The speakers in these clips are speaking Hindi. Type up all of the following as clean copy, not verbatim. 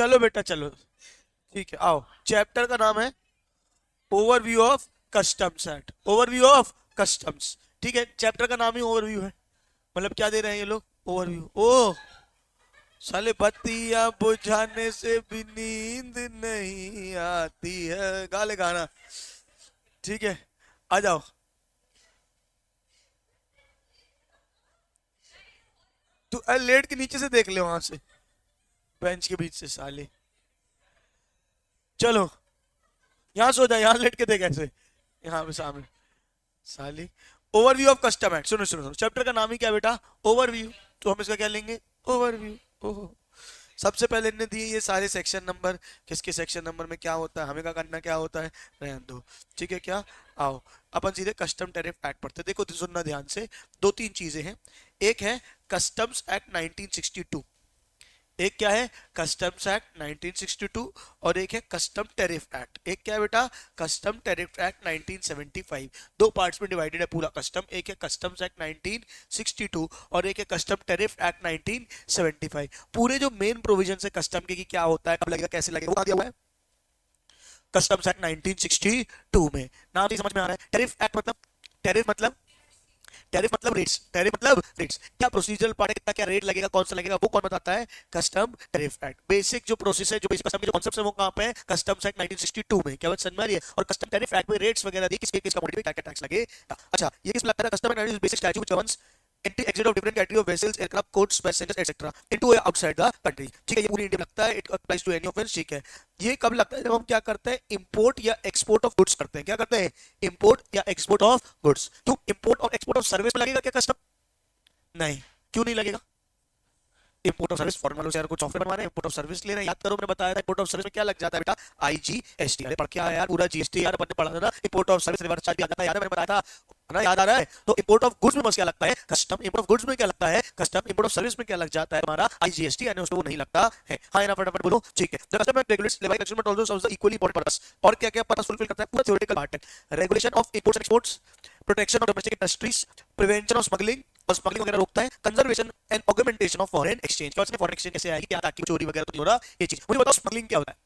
चलो बेटा चलो, ठीक है आओ। चैप्टर का नाम है overview of customs act, overview of customs. ठीक है, चैप्टर का नाम ही ओवरव्यू है, मतलब क्या दे रहे हैं ये लोग, ओवरव्यू। ओ साले, बत्तियां बुझाने से भी नींद नहीं आती है, गा ले गाना। ठीक है, आ जाओ। तू लेट के नीचे से देख ले, वहां से बेंच के बीच से साले। चलो यहाँ सो जा, यहाँ लेट के देख ऐसे, यहाँ पे सामने साली। ओवरव्यू ऑफ कस्टम एक्ट, सुनो सुनो सुनो, चैप्टर का नाम ही क्या है बेटा, ओवरव्यू। तो हम इसका क्या लेंगे, ओवरव्यू। ओहो, सबसे पहले इन्हें दिए ये सारे सेक्शन नंबर, किसके सेक्शन नंबर में क्या होता है, हमें क्या करना, क्या होता है, रहने दो। ठीक है क्या, आओ अपन सीधे कस्टम टैरिफ एक्ट पढ़ते। देखो तो सुनना ध्यान से, दो तीन चीजें हैं। एक है कस्टम्स एक्ट 1962, एक क्या है कस्टम्स एक्ट 1962, और एक है कस्टम टैरिफ एक्ट। एक क्या है बेटा, कस्टम टैरिफ एक्ट 1975। दो पार्ट्स में डिवाइडेड है पूरा कस्टम, एक है कस्टम्स एक्ट 1962 और एक है कस्टम टैरिफ एक्ट 1975। पूरे जो मेन प्रोविजन है कस्टम के कि क्या होता है, कब लगेगा, कैसे लगेगा, वो दिया हुआ है कस्टम्स एक्ट 1962 में। नाम नहीं समझ में आ रहा है, टैरिफ एक्ट मतलब, टैरिफ मतलब, टैरिफ मतलब रेट्स, टैरिफ मतलब रेट्स, क्या प्रोसीजरल पार्ट है, कितना क्या रेट लगेगा, कौन सा लगेगा, वो कौन बताता है, कस्टम टैरिफ एक्ट। बेसिक जो प्रोसेस है, जो बेसिक कस्टम के जो कॉन्सेप्ट्स है, वो कहां पे है, कस्टम्स एक्ट 1962 में। क्या बात समझ में आ रही है। और कस्टम टैरिफ एक्ट में रेट्स वगैरह दी, किसके किस कमोडिटी पे क्या क्या टैक्स लगेगा। अच्छा, ये किस में लगता है, custom act basic statute which governs entry exit of different category of vessels, aircraft, goods, passengers, etc. into or outside the country। ठीक है, ये पूरी इंडिया में लगता है, it applies to any offense। ठीक है, ये कब लगता है, जब हम क्या करते हैं, इंपोर्ट या एक्सपोर्ट ऑफ गुड्स करते हैं। क्या करते हैं, इंपोर्ट या एक्सपोर्ट ऑफ गुड्स। तो इंपोर्ट और एक्सपोर्ट ऑफ सर्विस में लगेगा क्या कस्टम, नहीं, क्यों नहीं लगेगा। इंपोर्ट ऑफ सर्विस, फॉरेन वालों से यार कुछ ऑफर बनवा रहे हैं, इंपोर्ट ऑफ सर्विस ले रहे हैं। याद करो, मैंने बताया था इंपोर्ट ऑफ सर्विस में क्या लग जाता है बेटा, आईजीएसटी। अरे पढ़ के आया यार पूरा जीएसटी, यार अपन ने पढ़ा था ना, import of service reverse charge भी आ जाता है, याद है मैंने बताया था ना, याद आ रहा है। तो इंपोर्ट ऑफ गुड्स में बस क्या लगता है, कस्टम। इंपोर्ट ऑफ गुड्स में क्या लगता है, कस्टम। इंपोर्ट ऑफ सर्विस में क्या लग जाता है, हमारा आईजीएसटी, यानी उसको वो नहीं लगता है। हाँ ना, फटाफट बोलो। ठीक है, the custom act regulates levy collection but also serves the equally important purpose. और क्या क्या पर्पस फुलफिल करता है, पूरा थ्योरेटिकल पार्ट है। Regulation of imports and exports, protection of domestic industries, prevention of smuggling, और स्मगलिंग वगैरह रोकता है, conservation and augmentation of foreign exchange. क्या फॉरेन एक्सचेंज कैसे आएगी, क्या ताकि चोरी वगैरह तो नहीं हो रहा, ये चीज मुझे बताओ। स्मगलिंग क्या होता है,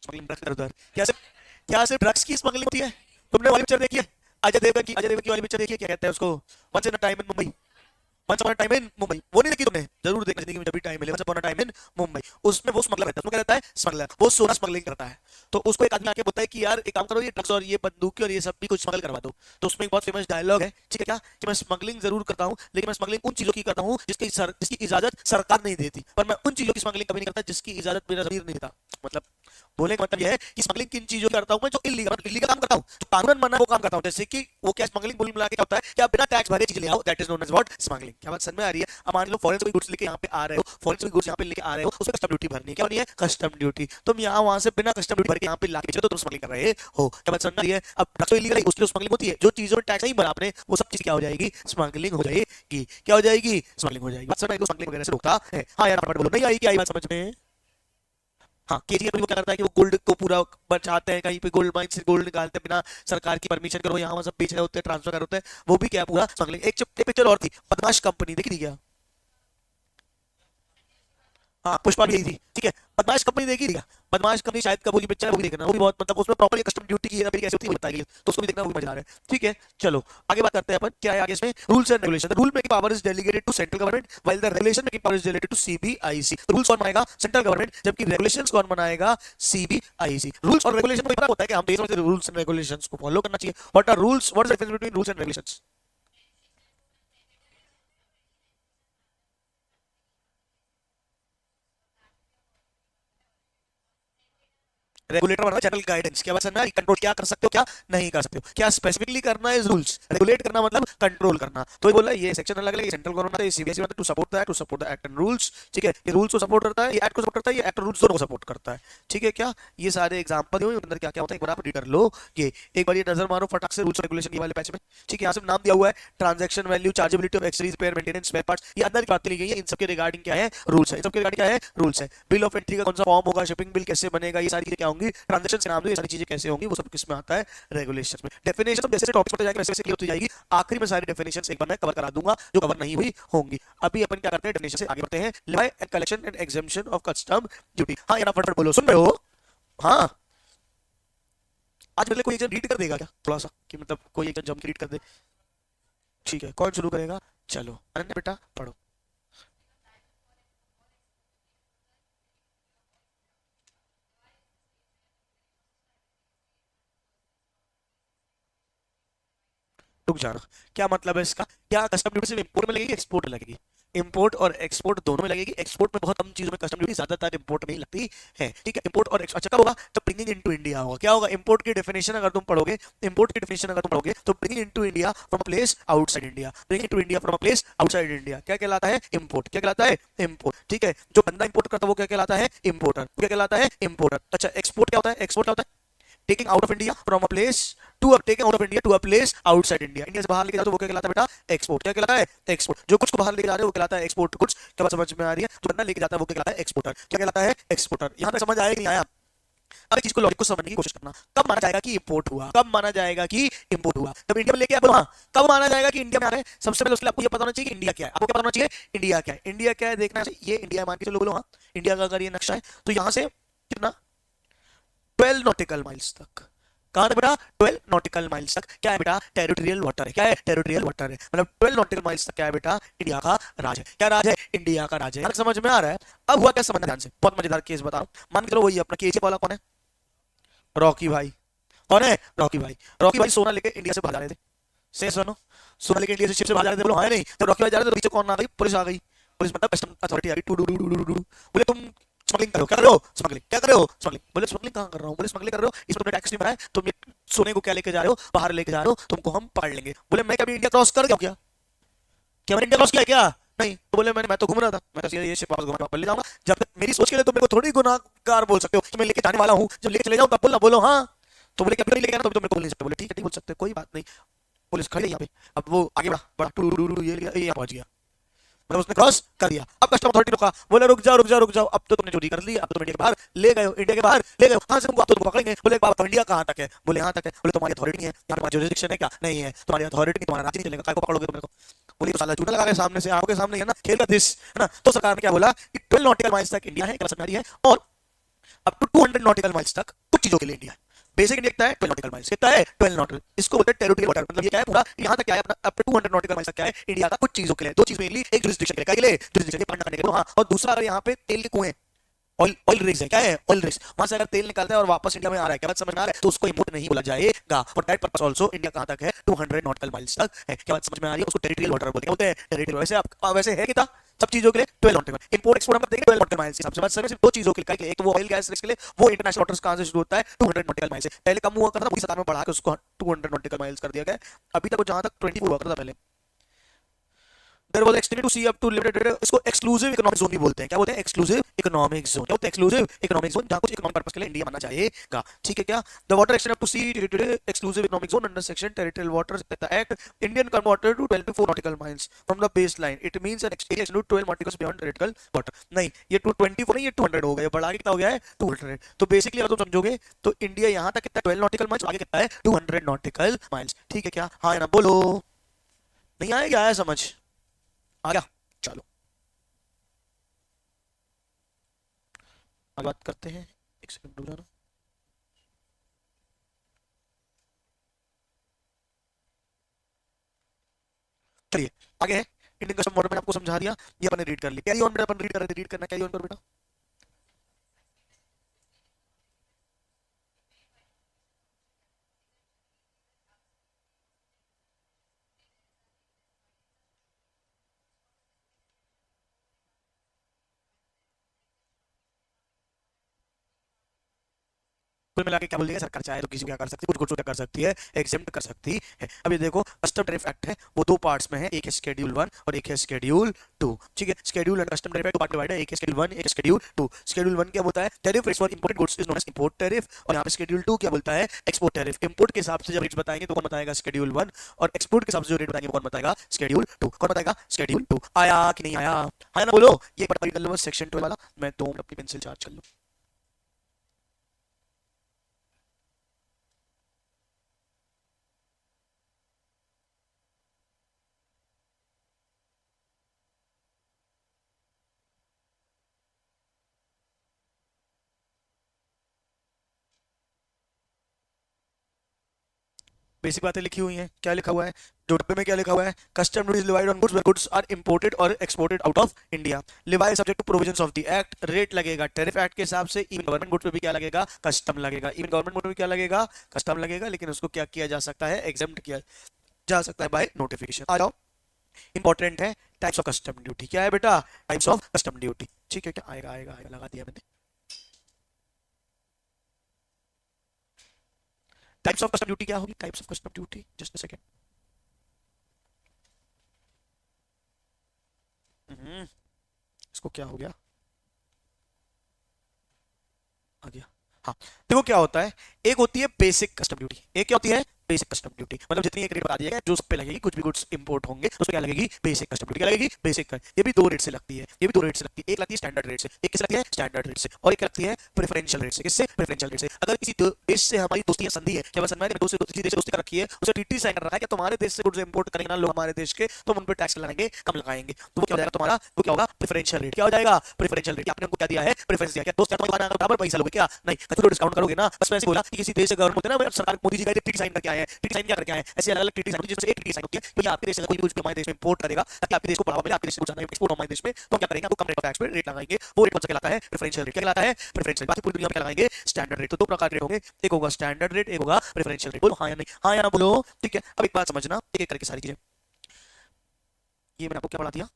स्मगलिंग ड्रग्स उधर, क्या सिर्फ ड्रग्स की स्मगलिंग होती है। तुमने वाली पिक्चर देखी है, अजय देवगन की वाली पिक्चर देखी है, क्या कहते हैं उसको, once in a time in Mumbai, once upon a time in Mumbai. वो नहीं देखी तुमने, जरूर देखना जिंदगी में जब भी टाइम मिले। Once upon a time in Mumbai, उसमें वो स्मगलर रहता है, उसमें क्या रहता है, स्मगलर, वो सोना स्मगलिंग करता है। तो उसको एक आदमी आके बोलता है कि यार एक काम करो, ये ड्रग्स और ये बंदूक और ये सब भी कुछ स्मगल करवा दो। तो उसमें एक बहुत फेमस डायलॉग है, ठीक है क्या, कि मैं स्मगलिंग जरूर करता हूँ, लेकिन मैं स्मगलिंग उन चीजों की करता हूँ जिसकी इजाजत सरकार नहीं देती, पर मैं उन चीजों की स्मगलिंग कभी नहीं करता जिसकी इजाजत मेरा जमीर नहीं देता। मतलब बोले का मतलब यह है कि स्मगलिंग किन चीजों की करता हूं मैं, जो इलीगल काम करता हूं, जो कानूनन मना वो काम करता हूं। जैसे कि वो क्या स्मगलिंग बोल मिला के क्या होता है कि आप बिना टैक्स भरे चीज ले आओ, that is known as what, smuggling. क्या बात समझ में आ रही है। अब मान लो फॉरेन से कोई गुड्स लेके यहां पे आ रहे हो, फॉरेन से कोई गुड्स यहां पे लेके आ रहे हो, उसमें कस्टम ड्यूटी भरनी है, क्या होनी है, कस्टम ड्यूटी। तुम यहां वहां से बिना कस्टम ड्यूटी भर के यहां पे लाके बेचो तो तुम स्मगलिंग कर रहे हो। क्या बात समझ में आ रही है। अब ड्रग्स तो इलीगल है, उसकी स्मगलिंग होती है, जो चीजों में टैक्स नहीं भरा आपने, वो सब चीज क्या हो जाएगी, स्मगलिंग हो जाएगी। क्या हो जाएगी, स्मगलिंग हो जाएगी। बात समझ में आई, स्मगलिंग वगैरह से रोकता है। हाँ यार फटाफट बोलो, नहीं आई क्या आई बात समझ में। हाँ, केजीएफ वो क्या करता है कि वो गोल्ड को पूरा बचाते हैं, कहीं पे गोल्ड माइन से गोल्ड निकालते हैं बिना सरकार की परमिशन करो, यहाँ सब बेच रहे होते हैं, ट्रांसफर कर होते हैं, वो भी क्या पूरा स्मगलिंग। एक पिक्चर और थी, बदमाश कंपनी, देखी थी क्या। हाँ पुष्पा भी यही थी, ठीक है। बदमाश कंपनी देखी थी क्या, बदमाश कंपनी शायद कब की पिक्चर है, वो भी देखना, वो भी बहुत मतलब उसमें प्रॉपर कस्टम ड्यूटी की हेराफेरी कैसे होती है वो बताई गई है, तो उसको भी देखना, वो भी मजेदार है। ठीक है चलो आगे बात करते हैं अपन, क्या है आगे इसमें, rules and regulation. Rule making power is delegated to central government while the regulation making power is delegated to CBIC. Rules कौन बनाएगा, सेंट्रल गवर्नमेंट, जबकि रेगुलेशंस कौन बनाएगा, सीबीआईसी। रूल्स और रेगुलेशन में फर्क होता है कि हम देश में रूल्स एंड रेगुलेशंस को फॉलो करना चाहिए। What are rules, what is the difference between rules and regulations. Regulator बना जनरल गाइडेंस, क्या बस ना, कंट्रोल क्या कर सकते हो क्या नहीं कर सकते हो, क्या स्पेसिफिकली करना है रूल्स, रेगुलेट करना मतलब कंट्रोल करना। तो ये बोला ये सेक्शन अलग अलग, सेंट्रल गवर्नमेंट है, सीबीएसई मतलब to support the act and rules. ठीक है, ये रूल्स को सपोर्ट करता है, ये एक्ट को सपोर्ट करता है, ये एक्ट और रूल्स दोनों को सपोर्ट करता है। ठीक है क्या, ये सारे एग्जांपल हैं, अंदर क्या क्या होता है एक बार आप रीड कर लो। ये एक बार ये नजर मारो फटाक से रूल्स रेगुलेशन वाले पैच में। ठीक है, यहाँ से नाम दिया हुआ है, transaction value, chargeability of accessories, repair, maintenance, spare parts, ये अंदर की बातें ली गई है। इन सबके रिगार्डिंग क्या है, रूल्स है। इन सबके रिगार्डिंग क्या है, रूल्स है। बिल ऑफ एंट्री का कौन सा फॉर्म होगा, शिपिंग बिल कैसे बनेगा, ये सारी चीजें क्या होंगी, होंगी, ट्रांजेक्शन के नाम दो, ये सारी चीजें कैसे होंगी, वो सब किस में आता है, रेगुलेशन में। डेफिनेशन जैसे टॉपिक होते जाएंगे वैसे वैसे क्लियर होती जाएगी, आखिर में सारी डेफिनेशन एक बार मैं कवर करा दूंगा जो कवर नहीं हुई होंगी। अभी अपन क्या करते हैं, डेफिनेशन से आगे बढ़ते हैं। Levy and collection and exemption of custom duty. हाँ यार फटाफट बोलो, सुन रहे हो? हाँ, आज मेरे लिए कोई एक जन रीड कर देगा क्या थोड़ा सा, कि मतलब कोई एक जन जम के रीड कर दे? ठीक है, कौन शुरू करेगा? चलो अनन्या बेटा पढ़ो। रुक जाना, क्या मतलब है इसका? क्या कस्टम ड्यूटी सिर्फ इंपोर्ट में लगेगी, एक्सपोर्ट में लगेगी? इंपोर्ट और एक्सपोर्ट दोनों में लगेगी। एक्सपोर्ट में बहुत कम चीजों में कस्टम ड्यूटी, ज्यादातर इंपोर्ट में ही लगती है। ठीक है, इंपोर्ट और अच्छा कब होगा? जब ब्रिंगिंग इनटू इंडिया होगा। क्या होगा? इंपोर्ट की डेफिनेशन अगर तुम पढ़ोगे, इंपोर्ट की डेफिनेशन अगर तुम पढ़ोगे तो bringing into India from a place outside India, bringing into India from a place outside India क्या कहलाता है? इंपोर्ट। क्या कहलाता है? इंपोर्ट। ठीक है, जो बंदा इंपोर्ट करता है वो क्या कहलाता है? इंपोर्टर। क्या कहलाता है? इंपोर्टर। अच्छा, एक्सपोर्ट क्या होता है? एक्सपोर्ट क्या होता है? Taking out of India from a place to taking out of India to a place outside India. India से बाहर लेके जाते हो वो क्या कहलाता है बेटा? एक्सपोर्ट। क्या कहलाता है? एक्सपोर्ट। जो कुछ को बाहर लेके जा रहे हो वो कहलाता है एक्सपोर्ट कुछ। क्या बात समझ में आ रही है? जो बंदा लेके जाता है वो क्या कहलाता है? एक्सपोर्टर। क्या कहलाता है? एक्सपोर्टर। यहां तक समझ आया कि नहीं आया? अब इस चीज को लॉजिक को समझने की कोशिश करना, कब माना जाएगा कि इंपोर्ट हुआ, कब माना जाएगा कि इंपोर्ट हुआ? जब इंडिया में लेके आए बोलो हाँ। कब माना जाएगा कि इंडिया में आ रहे हैं? सबसे पहले उसके लिए आपको ये पता होना चाहिए कि इंडिया क्या है। आपको क्या पता होना चाहिए? इंडिया क्या है। इंडिया क्या है देखना है, ये इंडिया मान के चलो, बोलो हाँ इंडिया का अगर ये नक्शा है तो यहां से कितना, 12 नॉटिकल माइल्स तक। कहां तक बेटा? 12 नॉटिकल माइल्स तक क्या है बेटा? टेरिटोरियल वाटर है। क्या है? टेरिटोरियल वाटर है, मतलब 12 नॉटिकल माइल्स तक क्या है बेटा? इंडिया का राज है। क्या राज है? इंडिया का राज है। समझ में आ रहा है? अब हुआ क्या, समझना ध्यान से, बहुत मजेदार केस बताओ। मान के चलो वही अपना केजीएफ वाला कौन है? रॉकी भाई। कौन है? रॉकी भाई। रॉकी भाई सोना लेके इंडिया से भाग रहे थे, से सुनो, सोना लेके इंडिया से शिप से भाग रहे थे, बोलो हाँ नहीं? जब रॉकी भाई जा रहे थे तो पीछे कौन आ गई? पुलिस आ गई। पुलिस मतलब कस्टम अथॉरिटी आ गई, to do do do do. बोले तुम स्मगलिंग करो। क्या कर रहे हो? स्मगलिंग। क्या कर रहे हो? स्मगलिंग। बोले स्मगलिंग कहां कर रहा हूं? बोले स्मगलिंग कर रहे हो, इसमें तुमने टैक्स नहीं भरा है, तुम ये सोने को क्या लेके जा रहे हो? बाहर लेके जा रहे हो, तुमको हम पकड़ लेंगे। बोले मैं कभी इंडिया क्रॉस कर गया क्या मैंने इंडिया क्रॉस किया क्या? नहीं। तो बोले मैं तो घूम रहा था, मैं तो ये शिप वापस घुमा ले जाऊंगा। जब तक मेरी सोच के लिए तो मेरे को थोड़ी गुनाहगार बोल सकते हो कि मैं लेके जाने वाला हूँ, जब लेके चले जाऊं तब बोलना, बोलो हाँ। तो बोले क्या लेके आना, तो मेरे को बोल नहीं सकते। बोले ठीक है, नहीं बोल सकते, कोई बात नहीं। पुलिस खड़ी है यहाँ पे। अब वो आगे बढ़ा बढ़ा टू टू टू ये यहाँ पहुंच गया, मतलब उसने क्रॉस कर दिया। अब कस्टम अथॉरिटी रुका, बोले रुक जाओ रुक जाओ रुक जाओ, अब तो तुमने चोरी कर ली, अब तो तुम इंडिया के बाहर ले गए हो, इंडिया के बाहर ले गए हो, हाँ से तुमको अब तो तुमको पकड़ेंगे। बोले बाबा तो इंडिया कहाँ तक है? बोले यहाँ तक है। बोले तुम्हारी अथॉरिटी है, यहाँ पे जुरिडिक्शन है क्या? नहीं है। तुम्हारी अथॉरिटी नहीं, तुम्हारा राज्य नहीं चलेगा, काय को पकड़ोगे तुम मेरे को? बोले तो साला झूठा लगा के सामने से, आंखों के सामने है ना, खेल का दिस है ना। तो सरकार ने क्या बोला कि 12 नॉटिकल माइल्स तक इंडिया है, समझ है, और अप टू 200 नॉटिकल माइल्स तक कुछ चीजों के लिए इंडिया है। बेसिक इंडिया कितना है? 12 नॉटिकल माइल्स। कितना है? 12 नॉटिकल। इसको बोलते हैं टेरिटोरियल वाटर, मतलब ये क्या है पूरा यहां तक क्या है अपना अप टू 200 नॉटिकल माइल्स तक क्या है इंडिया का, कुछ चीजों के लिए, दो चीज मेनली, एक जुरिडिक्शन के लिए, जुरिडिक्शन पानी करने के लिए, हाँ, और दूसरा अगर यहाँ पे तेल के कुएं, ऑयल ऑयल रिग्स है, क्या है? ऑयल रिग्स, वहां से अगर तेल निकलता है और वापस इंडिया में आ रहा है, क्या बात समझ में आ रहा है? तो उसको इंपोर्ट नहीं बोला जाएगा। For that purpose also India कहां तक है? 200 नॉटिकल माइल्स तक है। क्या बात समझ में आ रही है? उसको टेरिटोरियल वाटर बोलते हैं, टेरिटोरियल। वैसे आप वैसे है कितना सब चीजों के लिए 12 नॉटिकल। इंपोर्ट एक्सपोर्ट हम देखेंगे 12 नॉटिकल माइल्स के हिसाब से, बस सिर्फ दो चीजों के लिए, एक तो वो ऑयल गैस रिग्स के लिए, वो इंटरनेशनल वाटर्स कहां से शुरू होता है? 200 नॉटिकल माइल्स से। पहले कम हुआ करता था, वही सरकार में बढ़ा के उसको 200 नॉटिकल माइल्स कर दिया गया। अभी तक वो जहां तक 24 हुआ करता था पहले। There was extended to sea up to limited, इसको एक्सक्लूसिव इकोनॉमिक जोन भी बोलते हैं। क्या बोलते हैं? Exclusive economic zone. क्या बोलते हैं? एक्सक्लूसिव इकोनॉमिक जोन, जहां कुछ इकोनॉमिक पर्पस के लिए इंडिया माना जाएगा। ठीक है क्या? The water extend up to sea exclusive economic zone under section territorial waters act Indian water to 12 to 4 nautical miles from the base line. It means an extension to 12 nautical beyond territorial water. नहीं, ये 224 नहीं, ये 200 हो गया, बढ़ा के कितना हो गया है? 200। तो बेसिकली अगर तुम समझोगे तो इंडिया यहां तक कितना 12 nautical miles, आगे कितना है? 200 nautical miles। ठीक है क्या? हाँ ना बोलो, नहीं आया क्या? आया समझ आ गया? चलो अब बात करते हैं, एक सेकंड रुक जाना। चलिए आगे है, इंडियन कस्टम मॉडल मैंने आपको समझा दिया, ये अपन ने रीड कर लिया। कैरी ऑन बेटा, अपन रीड कर रहे थे, रीड करना, कैरी ऑन कर बेटा। कुल मिला के क्या बोल दिया सरकार? चाहे तो किसी को क्या कर सकती है, कुछ को क्या कर सकती है? एग्जेम्प्ट कर सकती है। अब ये देखो कस्टम टैरिफ एक्ट है, वो दो पार्ट्स में है, एक है शेड्यूल 1 और एक है शेड्यूल 2। ठीक है, शेड्यूल एंड कस्टम टैरिफ दो पार्ट डिवाइड है, एक है शेड्यूल 1 एक है शेड्यूल 2। शेड्यूल 1 क्या बोलता है? Tariff rates for imported goods is known as import tariff, और यहाँ पे शेड्यूल 2 क्या बोलता है? Export tariff. इंपोर्ट के हिसाब से जब रेट्स बताएंगे तो कौन बताएगा? शेड्यूल 1, और एक्सपोर्ट के हिसाब से जो रेट बताएंगे वो कौन बताएगा? शेड्यूल 2। कौन बताएगा? शेड्यूल 2। आया कि नहीं आया? आया ना बोलो। ये पढ़ कर लो सेक्शन 12 वाला, मैं 2 मिनट अपनी पेंसिल चार्ज कर लूं। बेसिक बातें लिखी हुई हैं। क्या लिखा हुआ है, जो डब्बे में क्या लिखा हुआ है, custom duty is levied on goods where goods are imported और exported out of India. Levy subject to provisions of the act, rate लगेगा टैरिफ एक्ट के हिसाब से। इवन गवर्नमेंट गुड्स पे भी क्या लगेगा, कस्टम लगेगा। इवन गवर्नमेंट गुड्स में क्या लगेगा, कस्टम लगेगा, लेकिन उसको क्या किया जा सकता है, एग्जेम्प्ट किया जा सकता है बाय नोटिफिकेशन। आ जाओ, इंपॉर्टेंट है टाइप्स ऑफ कस्टम ड्यूटी। क्या है बेटा, टाइप्स ऑफ कस्टम ड्यूटी। ठीक है, क्या आएगा आएगा आएगा, लगा दिया मैंने। टाइप्स ऑफ कस्टम ड्यूटी क्या होगी, types of custom duty, just a second. इसको क्या हो गया, आ गया। हाँ, देखो क्या होता है, एक होती है बेसिक कस्टम ड्यूटी, एक क्या होती है, बेसिक कस्टम ड्यूटी। मतलब जितनी एक रेट बता दिया गया जो सब पे लगेगी, कुछ भी गुड्स इंपोर्ट होंगे तो उस पे क्या लगेगी, बेसिक कस्टम ड्यूटी। क्या लगेगी, बेसिक। ये भी दो रेट से लगती है, ये भी दो रेट से लगती है। एक लगती है स्टैंडर्ड रेट से, एक किस लगती है, स्टैंडर्ड रेट से, और एक लगती है प्रेफरेंशियल रेट से। किससे, प्रेफरेंशियल रेट से। अगर किसी देश से हमारी दोस्ती या संधि है, क्या बस मैं दोस्त किसी देश से दोस्ती कर रखी है, उसे टीटी साइन कर रहा है कि तुम्हारे देश से गुड्स इंपोर्ट करेंगे ना लोग हमारे देश के, तो हम उन पर टैक्स लगाएंगे, कम लगाएंगे। तो वो क्या हो जाएगा तुम्हारा, वो क्या होगा, प्रेफरेंशियल रेट। क्या हो जाएगा, प्रेफरेंशियल रेट। आपने उनको क्या दिया है, प्रेफरेंस दिया। क्या दोस्त तुम्हारे बराबर पैसा लोगे क्या, नहीं, तो डिस्काउंट करोगे ना। बस वैसे बोला कि किसी देश से गवर्नमेंट होता है ना, सरकार मोदी जी का टीटी साइन करके आए हैं, टीटी साइन क्या करके आए हैं, ऐसे अलग अलग टीटी साइन होती है, जिसमें एक टीटी साइन होती है तो ये आपके देश से कोई भी हमारे देश में इंपोर्ट करेगा ताकि आपके देश को बढ़ावा मिले, आपके देश से कुछ एक्सपोर्ट हमारे देश में, तो क्या करेंगे, आपको कम रेट ऑफ टैक्स पे रेट लगाएंगे। वो रेट कौन सा कहलाता है, प्रेफरेंशियल रेट। क्या कहलाता है, प्रेफरेंशियल। बाकी पूरी दुनिया में क्या लगाएंगे, स्टैंडर्ड रेट। तो दो प्रकार के रेट होंगे, एक होगा स्टैंडर्ड रेट, एक होगा प्रेफरेंशियल रेट। बोलो हाँ या नहीं, हाँ या ना बोलो। ठीक है, अब एक बात समझना, एक एक करके सारी चीजें। ये मैंने आपको क्या पढ़ा दिया,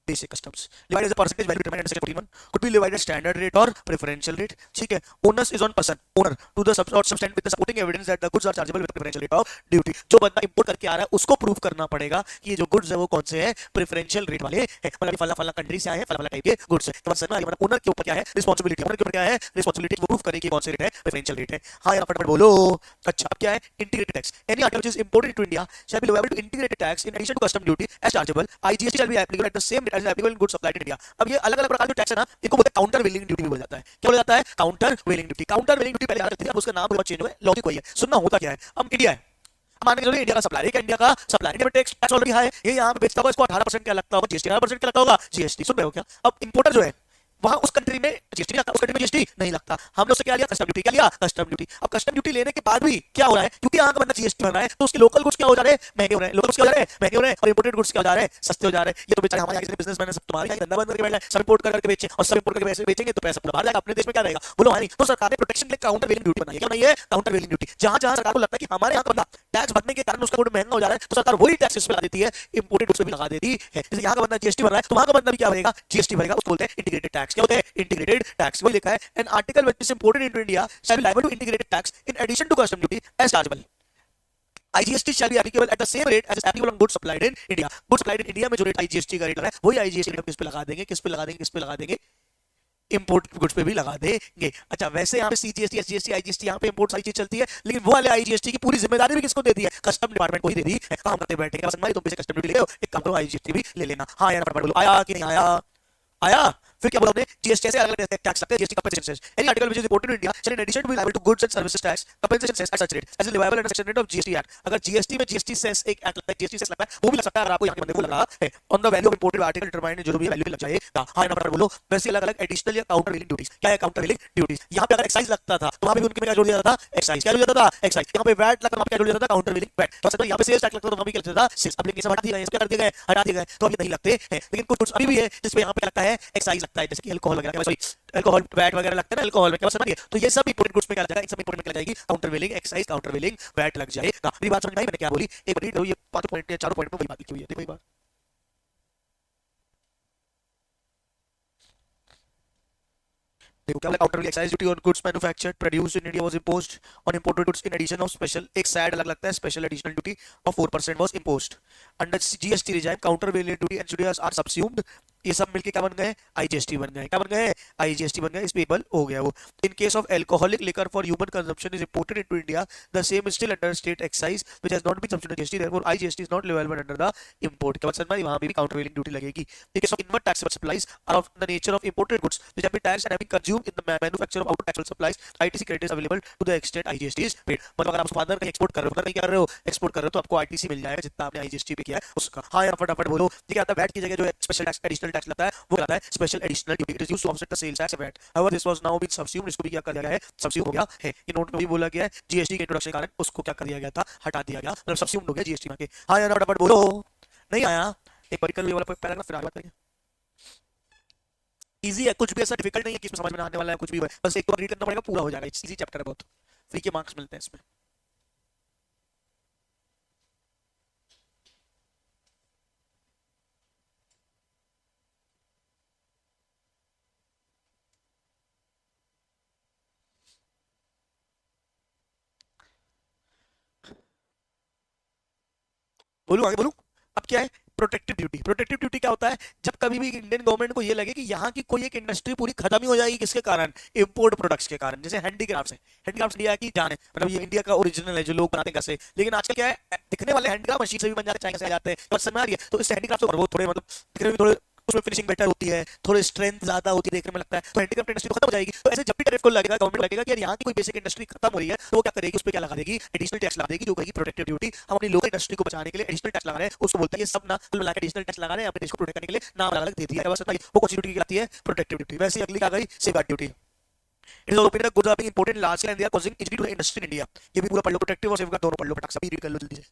basic customs divided as a percentage value determined under section 41 could be divided as standard rate or preferential rate. ठीक है, onus is on person owner to the substantive with the supporting evidence that the goods are chargeable with preferential rate of duty. जो बंदा इंपोर्ट करके आ रहा है उसको प्रूव करना पड़ेगा कि ये जो गुड्स है वो कौन से हैं, प्रेफरेंशियल रेट वाले हैं। मतलब फला फला कंट्री से आए हैं, फला फला टाइप के गुड्स है। तो समझ में ओनर के ऊपर क्या है, रिस्पांसिबिलिटी। ओनर के ऊपर क्या है, रिस्पांसिबिलिटी, वो प्रूव करे कि कौन से रेट है, प्रेफरेंशियल रेट है। हाँ या फटाफट बोलो। अच्छा, अब क्या है, integrated tax. Any article which is imported to India shall be liable to integrated tax in addition to custom duty as chargeable. IGST shall be applicable at the same rate as applicable in goods supplied in India. अब ये अलग अलग प्रकार के टैक्स है ना, इनको बोलते हैं काउंटर वेलिंग ड्यूटी भी बोला जाता है। क्या बोला जाता है, काउंटर वेलिंग ड्यूटी। काउंटर वेलिंग ड्यूटी पहले याद रखते थे, अब उसका नाम बहुत चेंज हुआ है, लॉजिक वही है। सुनना होता क्या है, हम इंडिया है, मान के चलो इंडिया का सप्लायर है, इंडिया का सप्लायर, इंडिया में टैक्स ऑलरेडी हाई है, ये यहाँ पे बेचता होगा, इसको 18% क्या लगता होगा, जीएसटी 18% क्या लगता होगा, जीएसटी। सुन रहे हो क्या, अब इंपोर्टर जो है वहां उस कंट्री में जीएसटी नहीं लगता, उस कंट्री में जीएसटी नहीं लगता। हमने उससे क्या लिया, कस्टम ड्यूटी। क्या लिया, कस्टम ड्यूटी। अब कस्टम ड्यूटी लेने के बाद भी क्या हो रहा है, क्योंकि यहाँ का बंदा जीएसटी भर रहा है तो उसके लोकल गुड्स क्या हो जा रहे हैं, महंगे हो रहे हैं। लोकल गुड्स क्या हो रहे हैं, महंगे हो रहे हैं, और इंपोर्टेड गुड्स क्या हो जा रहे हैं, सस्ते हो जा रहे हैं। ये तो बेचारे हमारे यहाँ बिजनेसमैन है, सब तुम्हारे यहाँ धंधा बंद करके बैठा है, सब इंपोर्ट करके बेचे, और सब इंपोर्ट करके पैसे बेचेंगे तो पैसा पूरा बाहर जाएगा, अपने देश में क्या रहेगा, बोलो हाँ नहीं। तो सरकार ने प्रोटेक्शन के लिए काउंटर वेलिंग ड्यूटी बनाई है। क्या बनाई है, काउंटर वेलिंग ड्यूटी। जहां जहां सरकार को लगता है कि हमारे यहाँ का बंदा टैक्स भरने के कारण उसका गुड महंगा हो जा रहा है, तो सरकार वही टैक्स इस पे लगा देती है, इंपोर्टेड गुड्स पे भी लगा देती है। जैसे यहाँ का बंदा जीएसटी भर रहा है तो वहां का बंदा भी क्या भरेगा, जीएसटी भरेगा। उसको बोलते हैं इंटीग्रेटेड टैक्स। क्या होता है, इंटीग्रेटेड टैक्स। वही लिखा है, an article which is imported into India shall be liable to integrated tax in addition to custom duty as chargeable. IGST shall be applicable at the same rate as is applicable on goods supplied in India. Goods supplied in India में जो रेट IGST का रेट लगा है वही IGST रेट किस पे लगा देंगे, किस पे लगा देंगे, किस पे लगा देंगे, इंपोर्ट गुड्स पे भी लगा देंगे। अच्छा, वैसे यहाँ पे सीजीएसटी, एसजीएसटी, आईजीएसटी, यहाँ पे इंपोर्ट सारी चीज चलती है, लेकिन वो वाले आईजीएसटी की पूरी जिम्मेदारी भी किसको दे दी है, कस्टम डिपार्टमेंट को ही दे दी है। काम करते बैठेंगे बस, तुम पैसे कस्टम ड्यूटी ले लो, एक काम करो आईजीएसटी भी ले लेना। हाँ यार फटाफट बोलो, आया कि नहीं आया, आया। फिर क्या बोला हमने, जीएसटी से अलग अलग टैक्स लगते हैं, GST compensation cess. Any article which is imported to India shall in addition to be liable to goods and services tax compensation cess at such rate as is liable under section rate of GST act. अगर जीएसटी में जीएसटी सेस एक एक्ट लगता है, जीएसटी सेस लगता है, वो भी लग सकता है अगर आपको यहाँ के बंदे को लगा है on the value of imported article determined, जो भी वैल्यू लग जाएगा। हां ना बोलो। वैसे अलग अलग एडिशनल या काउंटर वेलिंग ड्यूटीज। क्या है काउंटर वेलिंग ड्यूटीज, यहाँ पे अगर एक्साइज लगता था तो वहां पे भी उनके में क्या जोड़ दिया था, एक्साइज। क्या जोड़ दिया था, एक्साइज। यहाँ पे वैट लगता था, वहां पे क्या जोड़ दिया था, काउंटर वेलिंग वैट। तो यहाँ पे सेल्स टैक्स लगता था, वहां पे क्या लगता था, सेल्स। अब लेकिन सब हटा दिया गया, इसको कर दिया गया, हटा दिया गया, तो अभी नहीं लगते हैं। लेकिन कुछ अभी भी है जिसपे यहाँ पे लगता है एक्साइज लगता है, जैसे कि अल्कोहल वगैरह, सॉरी अल्कोहल वैट वगैरह लगता है ना, अल्कोहल में क्या समझिए। तो ये सब इंपोर्टेड गुड्स में क्या लग जाएगा, इन सब इंपोर्टेड में क्या जाएगी, काउंटर वेलिंग, एक्साइज, काउंटर वेलिंग, वैट लग जाएगा। मेरी बात समझ में आई मैंने क्या बोली, एक बार रीड करो, ये पांचों पॉइंट या चारों पॉइंट में वही बात लिखी हुई है, देखो एक बार। देखो क्या countervailing, excise duty on goods manufactured produced in India was imposed on imported goods in addition of special, एक सैड अलग लगता है, special additional duty of 4% was imposed under GST regime. Countervailing duty and duties are subsumed, ये सब मिलके क्या बन गए, आईजीएसटी बन गए। क्या बन गए, आईजीएसटी बन गए, इस पे एबल हो गया वो। In case of alcoholic liquor for human consumption is imported into India, the same is still under state excise which has not been subsumed GST, therefore IGST is not leviable under the import. क्या मतलब वहां पे भी काउंटर वेलिंग ड्यूटी लगेगी। In case of invert taxable supplies are of the nature of imported goods which have been taxed and have been consumed in the manufacture of outer taxable supplies, ITC credit is available to the extent IGST is paid. मतलब अगर आप उत्पादन कहीं एक्सपोर्ट कर रहे हो, कहीं कर रहे हो, एक्सपोर्ट कर रहे हो, तो आपको आईटीसी मिल जाएगा जितना आपने आईजीएसटी पे किया है उसका। हाँ यार फटाफट बोलो। ठीक है, आता वैट की जगह जो है स्पेशल टैक्स एडिशनल टैक्स लगता है वो कहलाता है special additional duty. It is used to offset the sales tax event. However this was now been subsumed, इसको भी क्या कर दिया गया है, सब्स्यूम हो गया है। ये नोट में भी बोला गया है जीएसटी के इंट्रोडक्शन के कारण उसको क्या कर दिया गया था, हटा दिया गया, मतलब सब्स्यूम्ड हो गया जीएसटी में के। हाँ यार फटाफट बोलो, नहीं आया, एक बार कर ये वाला पैराग्राफ फिर आगे बात करेंगे। इजी है, कुछ भी ऐसा डिफिकल्ट नहीं है कि इसमें समझ में आने वाला है कुछ भी, बस एक बार रीड करना पड़ेगा, पूरा हो जाएगा। इजी चैप्टर है बहुत, फ्री के मार्क्स मिलते हैं इसमें। बोलूं आगे बोलूं, अब क्या है प्रोटेक्टिव ड्यूटी। प्रोटेक्टिव ड्यूटी क्या होता है, जब कभी भी इंडियन गवर्नमेंट को ये लगे कि यहाँ की कोई एक इंडस्ट्री पूरी खत्म ही हो जाएगी, किसके कारण, इंपोर्ट प्रोडक्ट्स के कारण। जैसे हैंडीक्राफ्ट्स है, हैंडीक्राफ्ट्स इंडिया की जान है, मतलब ये इंडिया का ओरिजिनल है जो लोग बनाते हैं घर से। लेकिन आजकल क्या है, दिखने वाले हैंडीक्राफ्ट मशीन से भी बन जाते हैं, चाइना से आ जाते हैं, और समझ में आ रही है, तो इस हैंडीक्राफ्ट को वो थोड़े मतलब दिखने में थोड़े उसमें फिनिशिंग बेटर होती है, थोड़ी स्ट्रेंथ ज्यादा होती है, देखने में लगता है, तो हैंडीक्राफ्ट इंडस्ट्री तो खत्म हो जाएगी। तो ऐसे जब भी टैरिफ को लगेगा, गवर्नमेंट लगेगा कि यार यहाँ की कोई बेसिक इंडस्ट्री खत्म हो रही है, तो वो क्या करेगी, उस पर क्या लगा देगी, एडिशनल टैक्स लगा देगी, जो कहेगी प्रोटेक्टिव ड्यूटी। हम अपनी लोकल इंडस्ट्री को बचाने के लिए एडिशनल टैक्स लगा रहे हैं, उसको बोलते हैं ये सब ना कुल मिला के एडिशनल टैक्स लगा रहे हैं, अपने देश को प्रोटेक्ट करने के लिए नाम अलग अलग दे दिया है, बस वो कौन सी ड्यूटी कहलाती है, प्रोटेक्टिव ड्यूटी। वैसे ही अगली क्या गई, safeguard duty. It is opinion that goods are being imported in large scale and they are causing injury to the industry in India. ये भी पूरा पढ़ लो, प्रोटेक्टिव और सेफगार्ड दोनों पढ़ लो, फटाक से अभी रीड कर लो जल्दी से।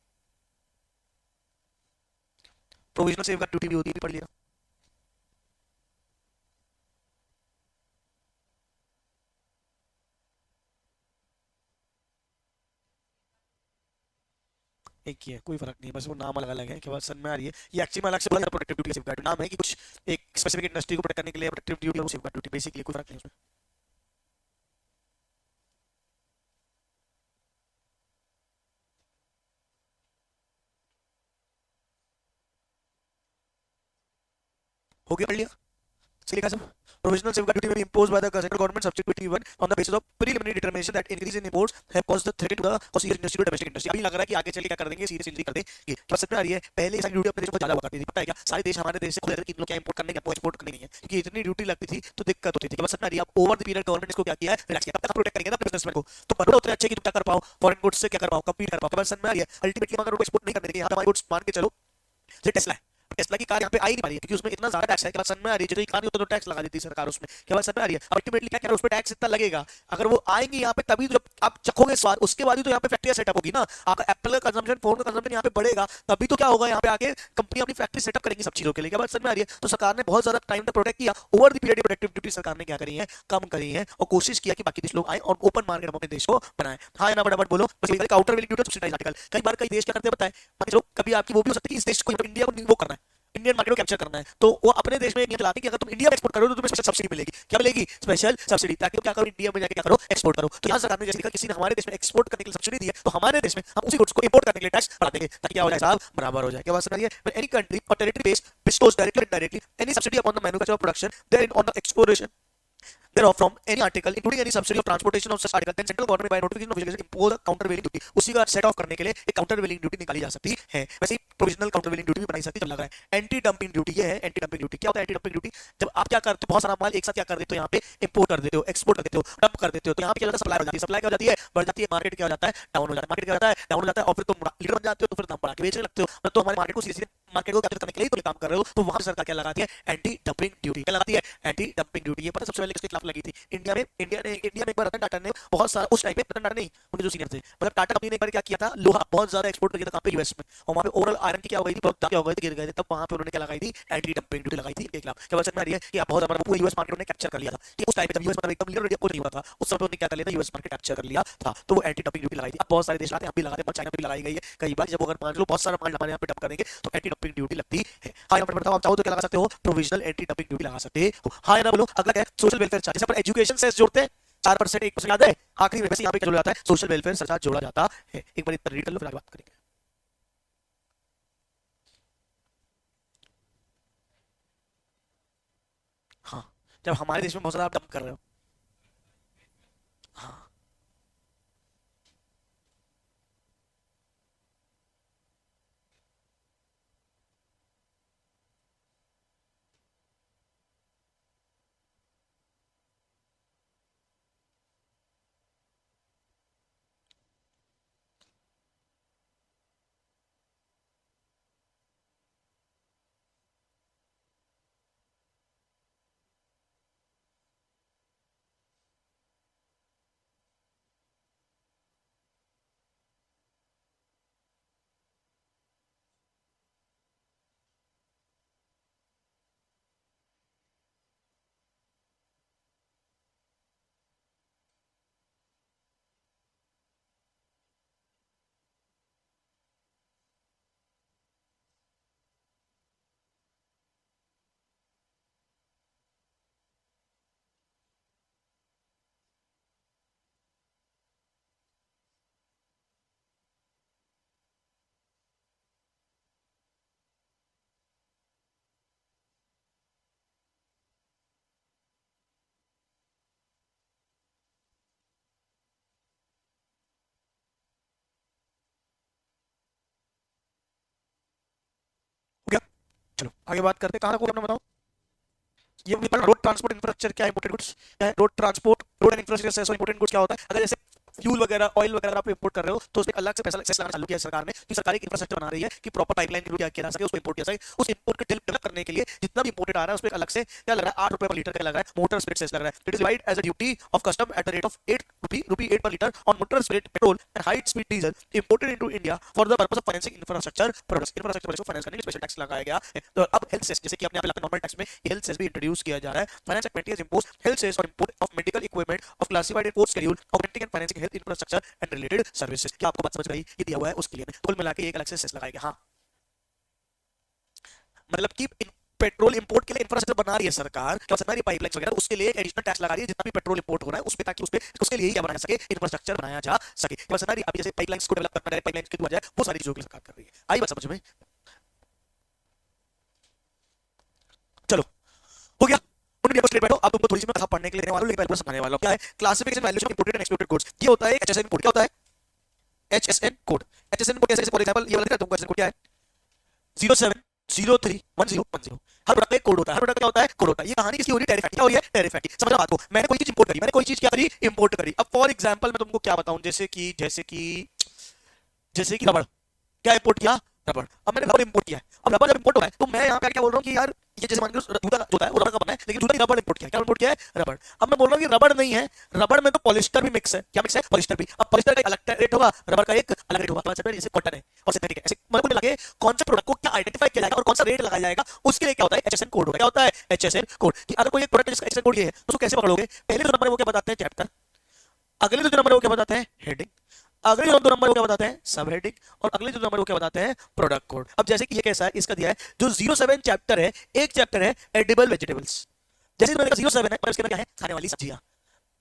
प्रोविजनल सेफगार्ड ड्यूटी भी होती है, भी पढ़ लिया। एक ही है, कोई फर्क नहीं है, बस वो नाम अलग अलग है, क्या बात समझ में आ रही है। ये एक्चुअली में अलग से बोला जाता है प्रोटेक्टिव ड्यूटी, सेफगार्ड नाम है कि कुछ एक स्पेसिफिक इंडस्ट्री को प्रोटेक्ट करने के लिए प्रोटेक्टिव ड्यूटी और सेफगार्ड ड्यूटी, बेसिकली कोई फर्क नहीं है उसमें। हो गया, पढ़ लिया, चलिए सब। Provisional safeguard duty may be imposed by the central government subject to 21 on the basis of preliminary determination that increase in imports have caused the threat to the cost serious industry to domestic industry। अभी लग रहा है कि आगे चल के क्या कर देंगे, सीरियस इंजरी कर देंगे। क्या समझ में आ रही है, पहले ये सारी ड्यूटी अपने देश में ज्यादा हुआ करती थी, पता है क्या, सारे देश हमारे देश से खुद रहते थे कि लोग क्या इंपोर्ट करने, क्या एक्सपोर्ट करने नहीं है, क्योंकि इतनी ड्यूटी लगती थी तो दिक्कत होती थी। क्या समझ में आ रही है, अब ओवर द पीरियड गवर्नमेंट इसको क्या किया है, रिलैक्स किया। तब तक प्रोटेक्ट करेंगे ना अपने बिजनेसमैन को, तो बनोगे उतने अच्छे कि तुम क्या कर पाओ, फॉरेन गुड्स से क्या कर पाओ, कम्पीट कर पाओ। क्या समझ में आ रही है, अल्टीमेटली अगर एक्सपोर्ट नहीं करने देंगे, यहाँ पे हमारे गुड्स मान के चलो, जैसे टेस्ला है, टेस्ला की कार यहाँ पे आई नहीं पा रही है क्योंकि उसमें इतना ज्यादा टैक्स है। क्या समझ में आ रही है, जो कार नहीं होता तो टैक्स लगा देती है सरकार उसमें। क्या बात समझ में आ रही है, अल्टीमेटली क्या कह रहा है, उस पर टैक्स इतना लगेगा, अगर वो आएंगे यहाँ पे तभी तो, जब आप चखोगे स्वाद उसके बाद ही तो यहाँ पे फैक्ट्री सेटअप होगी ना। आपका एप्पल का कंजम्पशन, फोन का कंजम्पशन यहाँ पे बढ़ेगा, तभी तो क्या होगा, यहाँ पे आके कंपनी अपनी फैक्ट्री सेटअप करेंगी सब चीजों के लिए। क्या बात समझ में आ रही है, तो सरकार ने बहुत ज्यादा टाइम तक प्रोटेक्ट किया। Over the period protective duty सरकार ने क्या करी है, कम करी है, और कोशिश किया कि बाकी देश लोग आए और ओपन मार्केट अपने देश को बनाए। हाँ या ना, फटाफट बोलो, बस काउंटर वेलिंग ड्यूटी सब्सिडाइज आर्टिकल। कई बार कई देश क्या करते हैं बताए, चलो कभी आपकी वो भी हो सकती है कि इस देश को, इंडिया को वो करना है, इंडियन मार्केट को कैप्चर करना है, तो वो अपने देश में एक नियम चलाते हैं कि अगर तुम इंडिया में एक्सपोर्ट करो तो तुम्हें स्पेशल सब्सिडी मिलेगी। क्या मिलेगी, स्पेशल सब्सिडी, ताकि तुम क्या करो, इंडिया में जाके क्या करो, एक्सपोर्ट करो। तो यहाँ सरकार ने जैसे लिखा, किसी ने हमारे देश में एक्सपोर्ट करने के लिए सब्सिडी दी है, तो हमारे देश में हम उसी गुड्स को इंपोर्ट करने के लिए टैक्स बढ़ा देंगे, ताकि क्या हो जाए साहब, बराबर हो जाए। क्या बात समझ रही है, when any country or territory based bestows directly or indirectly any subsidy upon the manufacture of production therein on the exportation thereof from any article including any subsidy of transportation of such article, then central government by notification of legislation impose a countervailing duty। उसी का सेट ऑफ करने के लिए एक काउंटरवेलिंग ड्यूटी निकाली जा सकती है। वैसे ही प्रोविजनल काउंटरवेलिंग ड्यूटी भी बनाई सकती है। जब लग रहा है एंटी डंपिंग ड्यूटी, ये है एंटी डंपिंग ड्यूटी। क्या होता है एंटी डंपिंग ड्यूटी, जब आप क्या करते हो, बहुत सारा माल एक साथ क्या कर देते हो, यहाँ पे इंपोर्ट कर देते हो, एक्सपोर्ट कर देते हो, डंप कर देते हो, तो यहाँ पे क्या होता है, सप्लाई हो जाती है, सप्लाई क्या हो जाती है, बढ़ जाती है, मार्केट क्या हो जाता है, डाउन हो जाता है, मार्केट क्या होता है, डाउन हो जाता है, और फिर तुम लीडर बन जाते हो, तो फिर दाम बढ़ा के बेचने लगते हो, तो हमारे मार्केट को सीधे मार्केट को कैप्चर करने के लिए तो काम कर रहे हो। तो वहां पर सरकार क्या लगाती है, एंटी डंपिंग ड्यूटी। क्या लगाती है, एंटी डंपिंग ड्यूटी। ये पता सबसे पहले किसके खिलाफ लगी थी, इंडिया में एक बार रतन टाटा ने बहुत सारा, उस टाइम पे रतन टाटा नहीं, उनके जो सीनियर थे, मतलब टाटा कंपनी ने एक बार क्या किया था, लोहा बहुत ज्यादा एक्सपोर्ट किया था कहां पे, यूएस में, और वहां पे ओवरऑल आयरन की क्या हो गई थी, बहुत क्या हो गई थी, गिर गए थे, तब वहां पे उन्होंने क्या लगाई थी, एंटी डंपिंग ड्यूटी लगाई थी इनके खिलाफ। क्या समझ में आ रही है कि आप बहुत ज्यादा पूरे यूएस मार्केट ने कैप्चर कर लिया था कि उस टाइम पे, जब यूएस मतलब एकदम लीडर इंडिया को नहीं हुआ था, उस समय उन्होंने क्या कर लिया था, यूएस मार्केट कैप्चर कर लिया था, तो वो एंटी डंपिंग ड्यूटी लगाई थी। अब बहुत सारे देश लाते हैं, हम भी लगाते हैं, चाइना पे भी लगाई गई है कई बार, जब अगर मान लो बहुत सारा माल हमारे यहाँ पे डंप करेंगे तो एंटी डंपिंग ड्यूटी लगती है। हाँ या बताओ, आप चाहो तो क्या लगा सकते हो, प्रोविजनल एंटी डंपिंग ड्यूटी लगा सकते हो। हाँ या ना बोलो। अगला क्या है, सोशल वेलफेयर चार्ज, जैसे अपन एजुकेशन से जोड़ते हैं 4%, 1% याद है, आखिरी में वैसे यहाँ पे जोड़ा जाता है, सोशल वेलफेयर सरचार्ज जोड़ा जाता है। एक बार इतना रीड कर लो, फिर आगे बात करेंगे। हाँ, जब हमारे देश में बहुत ज्यादा आप डंप कर रहे हो। हाँ, चलो आगे बात करते हैं, कहाँ को अपना बताओ। ये रोड ट्रांसपोर्ट इंफ्रास्ट्रक्चर क्या है, इंपोर्टेड गुड्स क्या है, road transport road and infrastructure imported goods क्या होता है। अगर जैसे फ्यूल वगैरह ऑयल वगैरह आप इंपोर्ट कर रहे हो तो उसमें अलग से पैसा सेस लगाना चालू किया सरकार ने, कि सरकारी इंफ्रास्ट्रक्चर बना रही है कि प्रॉपर पाइपलाइन के लिए क्या किया जा सके, उसको इंपोर्ट किया जाए। उस इंपोर्ट को डेवलप करने के लिए जितना भी इंपोर्टेड आ रहा है उस पर अलग से क्या लग रहा है, 8 रुपए पर लीटर का लग रहा है मोटर स्पिरिट सेस लग रहा है। It is divide as a duty of custom at the rate of 8 rupee 8 per litre on motor spirit petrol and high speed diesel imported into India for the purpose of financing infrastructure products. Infrastructure products को फाइनेंस करने के लिए स्पेशल टैक्स लगाया गया है। तो अब हेल्थ सेस, जैसे कि अपने यहाँ पे नॉर्मल टैक्स में हेल्थ सेस भी इंट्रोड्यूस किया जा रहा है। Finance act 20 has imposed health cess for import of medical equipment of classified import schedule, augmenting and financing health infrastructure and related services। क्या आपको बात समझ गई, ये दिया हुआ है उसके लिए कुल मिला के एक अलग से सेस लगाएगा। हाँ मतलब कि पेट्रोल इंपोर्ट के लिए इंफ्रास्ट्रक्चर बना रही है सरकार, क्या बना रही है पाइपलाइंस वगैरह, उसके लिए एडिशनल टैक्स लगा रही है जितना भी पेट्रोल इंपोर्ट हो रहा है उस पे, ताकि उस पे उसके लिए क्या बनाया सके, इंफ्रास्ट्रक्चर बनाया जा सके। क्या बना रही है, अभी जैसे पाइपलाइंस को डेवलप करना है, पाइपलाइंस के द्वारा वो सारी चीजों की सरकार कर रही है। आई बात समझ में, चलो हो गया। स्ट्रेट बैठो, अब तुमको थोड़ी सी मैं कथा पढ़ने के लिए देने वाला हूं, लेकिन पहले समझाने वाला हूं। क्या है classification valuation of imported and exported goods, ये होता है एचएसएन कोड। क्या होता है एचएसएन कोड। एचएसएन कोड कैसे, फॉर एग्जांपल ये वाला तुमको एचएसएन कोड क्या है 07031010। हर प्रोडक्ट का एक कोड होता है, हर प्रोडक्ट क्या होता है कोड होता है। ये कहानी किसकी हो रही है, टैरिफ एक्ट। क्या हो रही है, टैरिफ एक्ट। समझ बात को, मैंने कोई चीज इंपोर्ट करी, मैंने कोई चीज क्या करी, इंपोर्ट करी। अब फॉर एग्जांपल मैं तुमको क्या बताऊं, जैसे कि रबड़, क्या इंपोर्ट किया, रबड़। अब मैंने रबड़ इंपोर्ट किया है। अब रबड़ जब इंपोर्ट हो रहा है तो मैं यहाँ पे क्या बोल रहा हूँ कि यार ये जैसे मान लो जूता जो होता है वो रबड़ का बना है, लेकिन जूता की रबड़ इंपोर्ट किया है। क्या इंपोर्ट किया है, रबड़। अब मैं बोल रहा हूँ कि रबड़ नहीं है, रबड़ में तो पॉलिस्टर भी मिक्स है। क्या मिक्स है, पॉलिस्टर भी। अब पॉलिस्टर का एक अलग रेट होगा, रबड़ का एक अलग रेट होगा। जैसे कॉटन है और सिंथेटिक है, ऐसे मतलब लगे कौन सा प्रोडक्ट को क्या आइडेंटिफाई किया जाएगा और कौन सा रेट लगाया जाएगा, उसके लिए क्या होता है एचएसएन कोड होगा। क्या होता है एचएसएन कोड। कि अगर कोई एक प्रोडक्ट जिसका एचएसएन कोड ये है तो उसको कैसे पकड़ोगे, पहले जो नंबर है वो क्या बताते हैं, चैप्टर। अगले जो नंबर है वो क्या बताते हैं, हेडिंग। अगले जो नंबर वो क्या बताते हैं, सब हेडिंग। और अगले जो नंबर वो क्या बताते हैं, प्रोडक्ट कोड। अब जैसे कि ये कैसा है, इसका दिया है जो 07 चैप्टर है, एक चैप्टर है एडिबल वेजिटेबल्स। जैसे मैंने कहा 07 है और इसके अंदर क्या है, खाने वाली सब्जियां।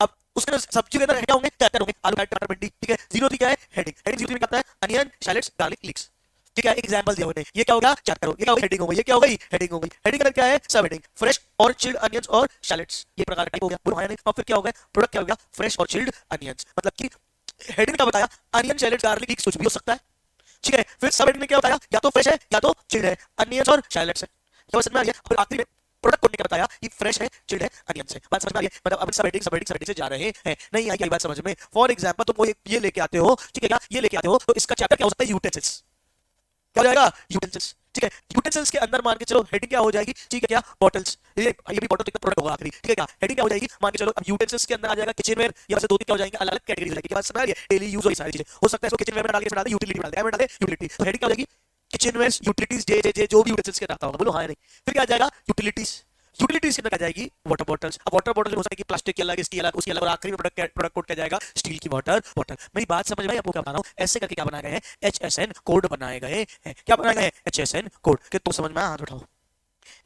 अब उसके अंदर सब्जी के अंदर क्या होंगे, चैप्टर होंगे, आलू टमाटर भिंडी, ठीक है। 03 क्या है, हेडिंग। हेडिंग 03 में क्या आता है, अनियन शैलेट्स गार्लिक लीक्स, ठीक है। एक एग्जांपल दिया हुआ है, ये क्या होगा, चैप्टर हो, ये क्या होगी, हेडिंग हो गई, ये क्या हो गई, हेडिंग हो गई। हेडिंग का क्या है, सब हेडिंग। फ्रेश और चिल्ड अनियंस और शैलेट्स, ये प्रकार का टाइप हो गया, बोलो हाँ नहीं। और फिर क्या हो गया, प्रोडक्ट क्या हो गया, फ्रेश और चिल्ड अनियंस। मतलब कि हेडिंग क्या बताया, अनियन शैलेट गार्लिक कुछ भी हो सकता है, ठीक है। फिर सब हेडिंग में क्या बताया, या तो फ्रेश है या तो चिल्ड है, अनियंस और शैलेट्स है। क्या समझ में आ गया। फिर आखिरी में प्रोडक्ट कोड ने क्या बताया, कि फ्रेश है, चिल्ड है, अनियंस है। बात समझ में आ गई। मतलब अब सब हेडिंग से जा रहे हैं, नहीं आई क्या बात समझ में। फॉर एग्जांपल तुम ये लेके आते हो, ठीक है, क्या ये लेके आते हो तो इसका चैप्टर क्या हो सकता है, यूटेंसिल्स। क्या हो जाएगा, यूटेंसिल्स, ठीक है। यूटेंसिल्स के अंदर मान के चलो हेडिंग क्या हो जाएगी, ठीक है, क्या बॉटल्स। ये भी बॉटल का प्रोडक्ट होगा आखिरी, ठीक है। क्या हेडिंग क्या हो जाएगी, मान के चलो अब यूटेंसिल्स के अंदर आ जाएगा किचनवेयर। ये वैसे दो तीन क्या हो जाएंगे, अलग अलग कैटेगरी हो जाएगी। बात समझ आ रही है, डेली यूज और सारी चीजें हो सकता है। इसको किचनवेयर में डाल के डाल दे, यूटिलिटी में डाल दे, में डाल दे यूटिलिटी। तो हेडिंग क्या हो जाएगी, किचनवेयर यूटिलिटीज, जे जो भी यूटेंसिल्स के रहता होगा, बोलो हाँ नहीं। फिर क्या आ जाएगा, यूटिलिटीज। यूटिलिटीज के अंदर आ जाएगी वाटर बॉटल्स। अब वाटर बॉटल हो सकती है प्लास्टिक की अलग, इसकी अलग, उसकी अलग। और आखिरी में प्रोडक्ट कोड क्या जाएगा, स्टील की वाटर बॉटल। मेरी बात समझ में आई आपको, क्या बता रहा हूं, ऐसे करके क्या बनाए गए हैं, एचएसएन कोड बनाए गए हैं। क्या बनाए गए हैं, एचएसएन कोड। कि तुम समझ में, हाथ उठाओ।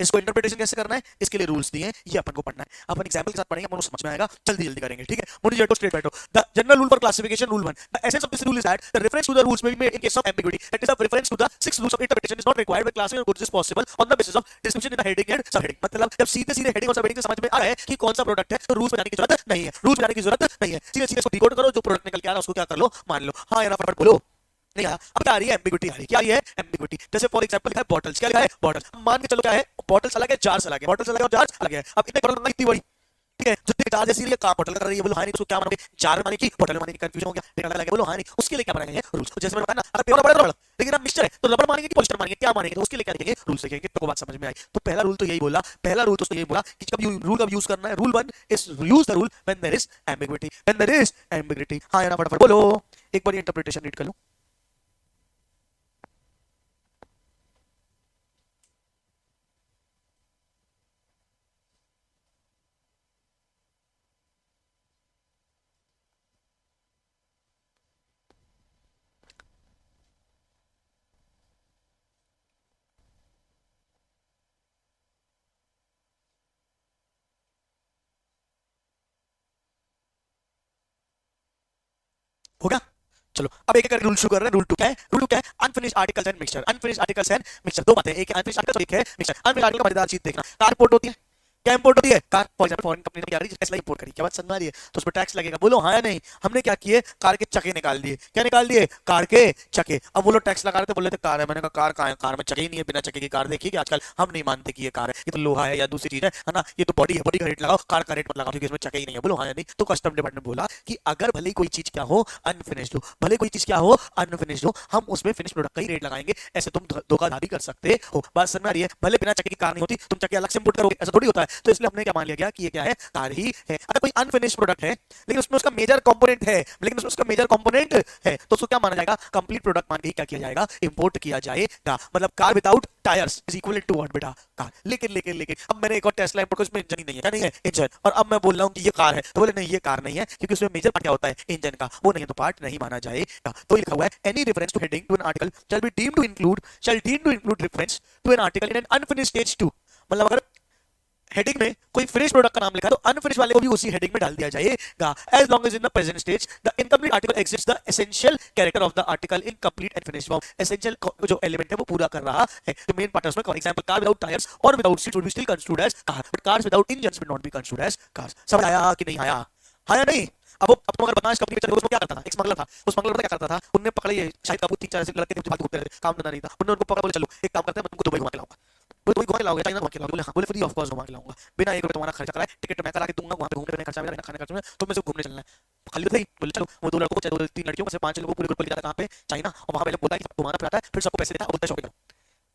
इसको इंटरप्रिटेशन कैसे करना है, इसके लिए रूल्स दिए हैं, ये अपन को पढ़ना है। अपन एग्जांपल के साथ पढ़ेंगे, अपन को समझ में आएगा, जल्दी जल्दी करेंगे, ठीक है। मुझे जेटो स्ट्रेट बैठो। The general rule for classification, rule 1, the essence of this rule is that the reference to the rules may be made in case of ambiguity, that is the reference to the 6 rules of interpretation is not required when classifying goods is possible on the basis of description in the heading and subheading। मतलब जब सीधे सीधे हेडिंग और सबहेडिंग से समझ में आ रहा है कि कौन सा प्रोडक्ट है तो रूल्स में जाने की जरूरत नहीं है, रूल्स में जाने की जरूरत नहीं है। सीधे सीधे इसको डिकोड करो, जो प्रोडक्ट निकल के आ रहा है उसको क्या कर लो, मान लो। हाँ या ना फटाफट बोलो, नहीं आया। अब क्या आ रही है, एम्बिग्यूटी आ रही है। क्या आ रही है, एम्बिग्यूटी। जैसे फॉर एग्जांपल लिखा है बॉटल्स, क्या लिखा है, बॉटल। मान के चलो क्या है, बॉटल्स अलग है, जार्स अलग है, बॉटल्स अलग है और जार्स अलग है। अब इतने बॉटल इतनी बड़ी, ठीक है, जितनी जार जैसी है, काम बॉटल कर रही है, बोलो हाँ नहीं। उसको क्या मानोगे, जार माने की बॉटल माने की, कंफ्यूजन हो गया, लेकिन अलग है, बोलो हाँ नहीं। उसके लिए क्या बनाएंगे रूल्स। जैसे मैंने बताया ना, अगर प्योर रबड़ रबड़, लेकिन अब मिक्सचर है तो रबड़ मानेंगे कि पॉलिस्टर मानेंगे, क्या मानेंगे, तो उसके लिए क्या लिखेंगे, रूल्स लिखेंगे। तो बात समझ में आई। तो पहला रूल तो यही बोला, पहला रूल तो यही बोला कि कब यूज करना है। Rule 1 is use the rule when there is ambiguity, when there is ambiguity. हाँ या ना फटाफट बोलो, एक बार इंटरप्रिटेशन रीड कर लो। होगा। चलो अब एक एक रूल शुरू कर रहे हैं। रूल 2 क्या है, रूल 2 क्या है, unfinished articles and mixture. Unfinished articles and mixture, दो बातें, एक है अनफिनिश्ड आर्टिकल और एक है मिक्सचर। अनफिनिश्ड आर्टिकल का मजेदार चीज देखना, कार रिपोर्ट होती है, क्या इंपोर्ट होती है? Car. For example foreign company ने क्या करी, टेस्ला इंपोर्ट करी, क्या बात समझ आ रही है? तो उस पर टैक्स लगेगा। बोलो हाँ या नहीं? हमने क्या किए, कार के चके निकाल दिए। क्या निकाल दिए? कार के चके। अब वो लोग टैक्स लगा रहे थे, बोल रहे थे कार है। मैंने कहा कार कहाँ है? कार में चके ही नहीं है, बिना चके की कार देखी कि आजकल? हम नहीं मानते कि ये कार है, ये तो लोहा है या दूसरी चीज है ना, ये तो बॉडी है, बॉडी का रेट लगाओ, कार का रेट मत लगाओ क्योंकि इसमें चके ही नहीं है। बोलो हाँ या नहीं? तो कस्टम डिपार्टमेंट बोला कि अगर भले ही कोई चीज क्या हो अनफिनिश्ड हो, भले कोई चीज क्या हो अनफिनिश्ड हो, हम उसमें फिनिश प्रोडक्ट का ही रेट लगाएंगे। ऐसे तुम धोखाधड़ी कर सकते हो। बात समझ में आ रही है? भले बिना चक्के की कार नहीं होती, तुम चक्के अलग से इंपोर्ट करोगे, ऐसा थोड़ी होता है। तो इसलिए हमने क्या मान लिया गया कि ये क्या है, कार ही है। अगर कोई अनफिनिश्ड प्रोडक्ट है लेकिन उसमें उसका मेजर कंपोनेंट है, लेकिन उसमें उसका मेजर कंपोनेंट है, तो उसको क्या माना जाएगा? कंप्लीट प्रोडक्ट मान के क्या किया जाएगा? इंपोर्ट किया जाएगा। मतलब car without tyres is equal to what बेटा? कार। लेकिन अब मैंने एक और टेस्ला इंपोर्ट, उसमें इंजन ही नहीं है। क्या नहीं है? इंजन। और अब मैं बोल रहा हूं कि ये कार है, तो बोले नहीं ये कार नहीं है क्योंकि उसमें मेजर पार्ट क्या होता है? इंजन का। वो नहीं है तो पार्ट नहीं माना जाएगा। तो ये लिखा हुआ है any reference to heading to an article shall deem to include reference to an article in an unfinished stage too। मतलब अगर हेडिंग में कोई फिनिश प्रोडक्ट का नाम लिखा है तो अनफिनिश वाले को भी उसी हेडिंग में डाल दिया जाएगा। As long as in the present stage the incomplete article exist the essential character of the article in complete and finished form. Essential जो एलिमेंट है वो पूरा कर रहा है, जो मेन पार्ट है उसमें। For example car without tyres और without seats would be still construed as car, but cars without engines would not be construed as cars. समझ आया कि नहीं आया? हाँ या नहीं? अब तुम अगर बताना, इस कंपनी में चले, उसमें क्या करता था? एक स्मगलर था। उस स्मगलर क्या करता था? उनने पकड़े ये शायद कपूर, 3-4 ऐसे लड़के थे जो फालतू घूमते रहते, काम धंधा नहीं था। उन्होंने उनको पकड़ा, बोले चलो एक काम करते हैं, मैं तुमको दुबई घुमा के लाऊंगा। बोले दुबई घुमा के लाओगे? चाइना घुमा के लाओगे? बोले हाँ। बोले फ्री ऑफ कॉस्ट घुमा के लाऊंगा, बिना एक रुपए तुम्हारा खर्चा कराए, टिकट मैं करा के दूंगा, वहां पे घूमने रहने खर्चा मेरा, रहना खाने खर्चा मेरा, तुम्हें सिर्फ घूमने चलना है। खाली तो थे। बोले चलो। वो 2 लड़कों को, चाहे 2-3 लड़कियों को, से 5 लोगों को पूरे ग्रुप ले जाता है कहां पे? चाइना। और वहां पे बोला कि घुमाना फिराता है, फिर सबको पैसे देता है और बोलता है शॉपिंग करो।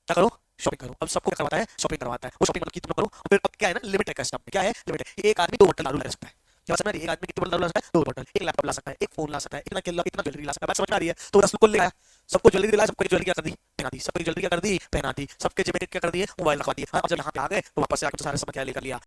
क्या करो? शॉपिंग करो। अब सबको क्या करवाता है? शॉपिंग करवाता है। वो शॉपिंग मतलब कि तुम करो। और फिर अब क्या है ना, लिमिट है कस्टम। क्या है लिमिट? है एक आदमी 2 बोतल दारू ला सकता है। क्या समझ रही है? एक आदमी कितनी बोतल दारू ला सकता है? 2 बोतल। एक लैपटॉप ला सकता है, एक फोन ला सकता है, इतना किलो, इतना ज्वेलरी ला सकता है। बात समझ में आ रही है? तो 10 लोग को ले आया, सबको ज्वेलरी दिलाया, सबको ज्वेलरी क्या कर दी? पहना दी। सबको ज्वेलरी क्या कर दी? पहना दी। सबके जेब में क्या कर दिए? मोबाइल रखवा दिए। हाँ, अब जब यहाँ पे आ गए तो वापस से आके तो सारे सब क्या लेकर लिया?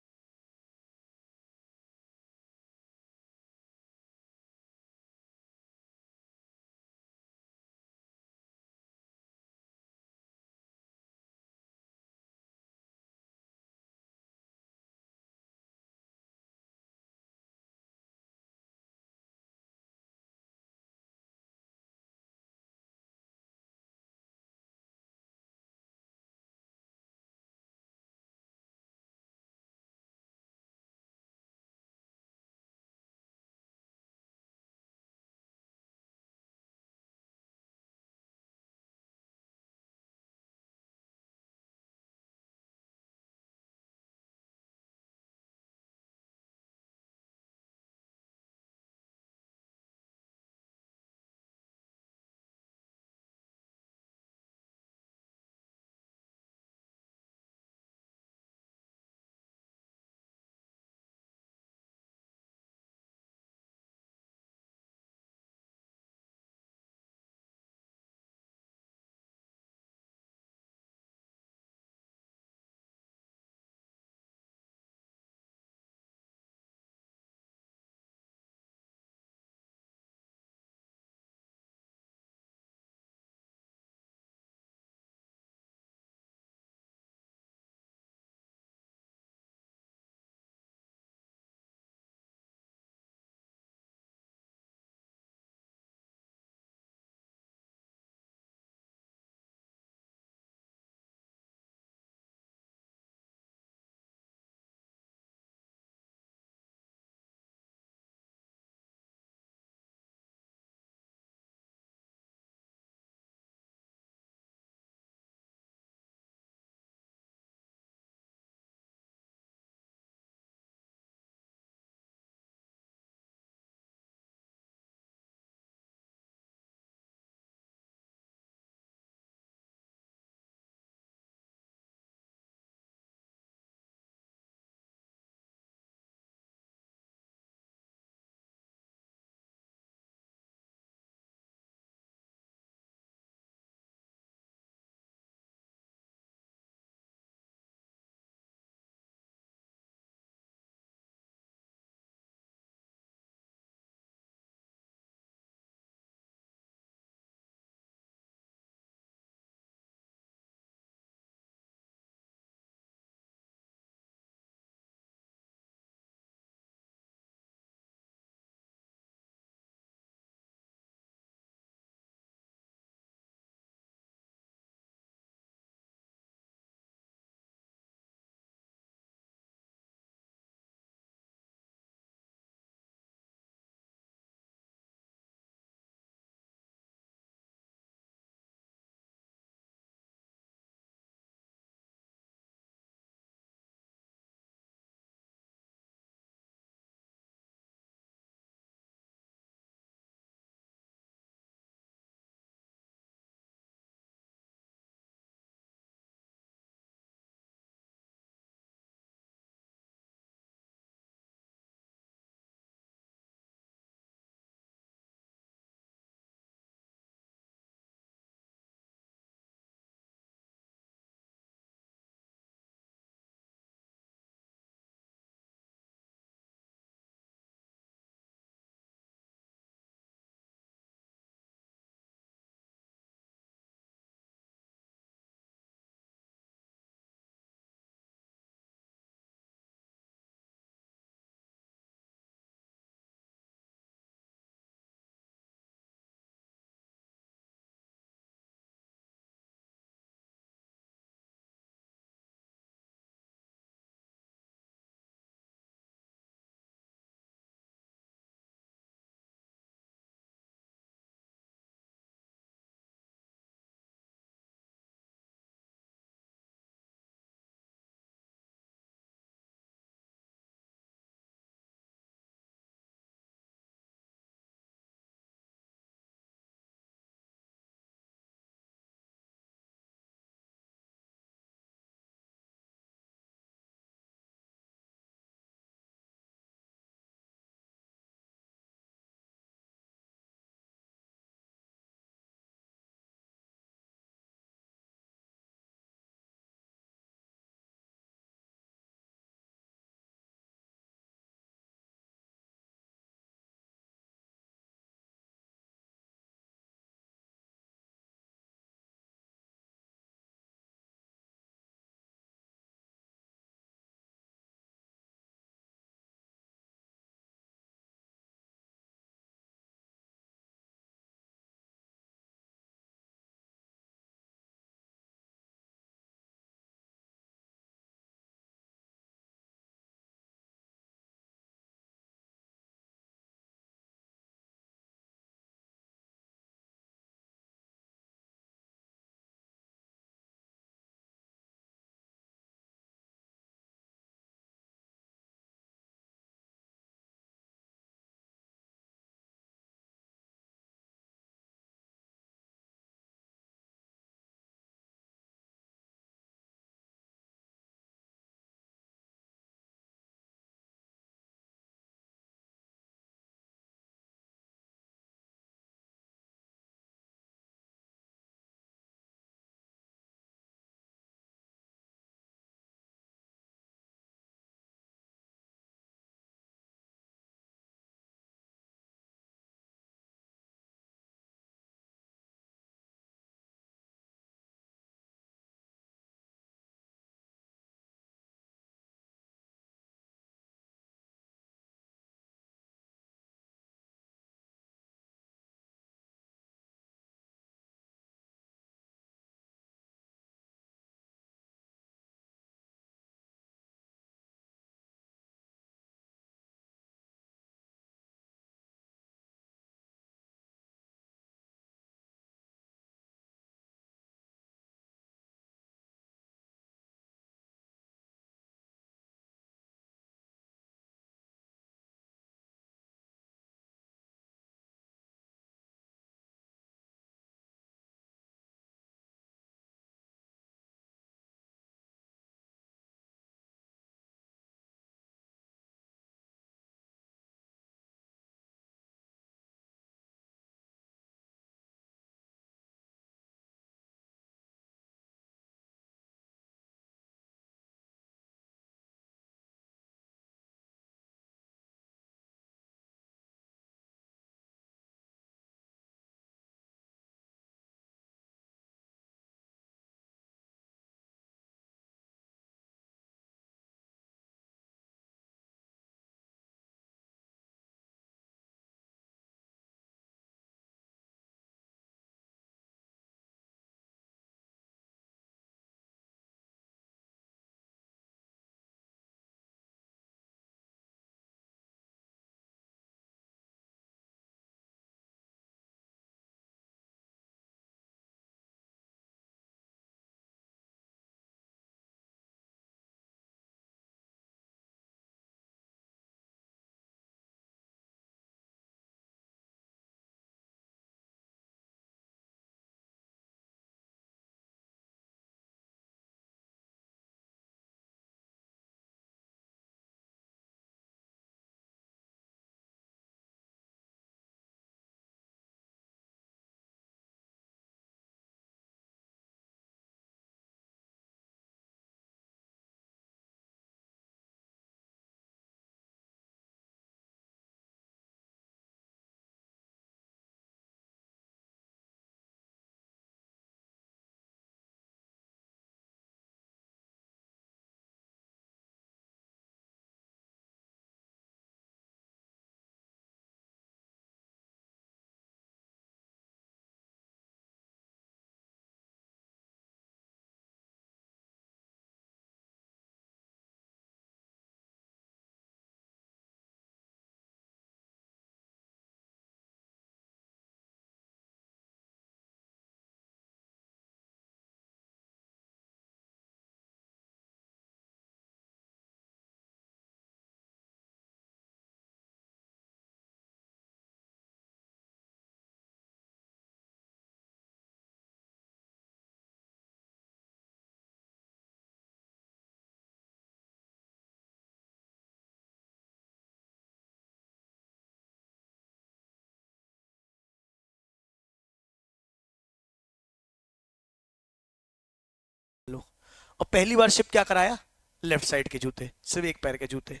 और पहली बार शिप क्या कराया, लेफ्ट साइड के जूते, सिर्फ एक पैर के जूते।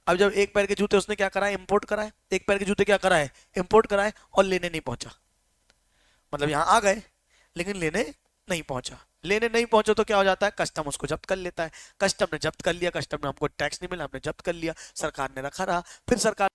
अब जब एक पैर के जूते उसने क्या करा, इंपोर्ट कराए, एक पैर के जूते क्या कराए, इंपोर्ट कराए, और लेने नहीं पहुंचा। मतलब यहां आ गए लेकिन लेने नहीं पहुंचा। लेने नहीं पहुंचे तो क्या हो जाता है, कस्टम उसको जब्त कर लेता है। कस्टम ने जब्त कर लिया, कस्टम ने हमको टैक्स नहीं मिला, हमने जब्त कर लिया, सरकार ने रखा रहा, फिर सरकार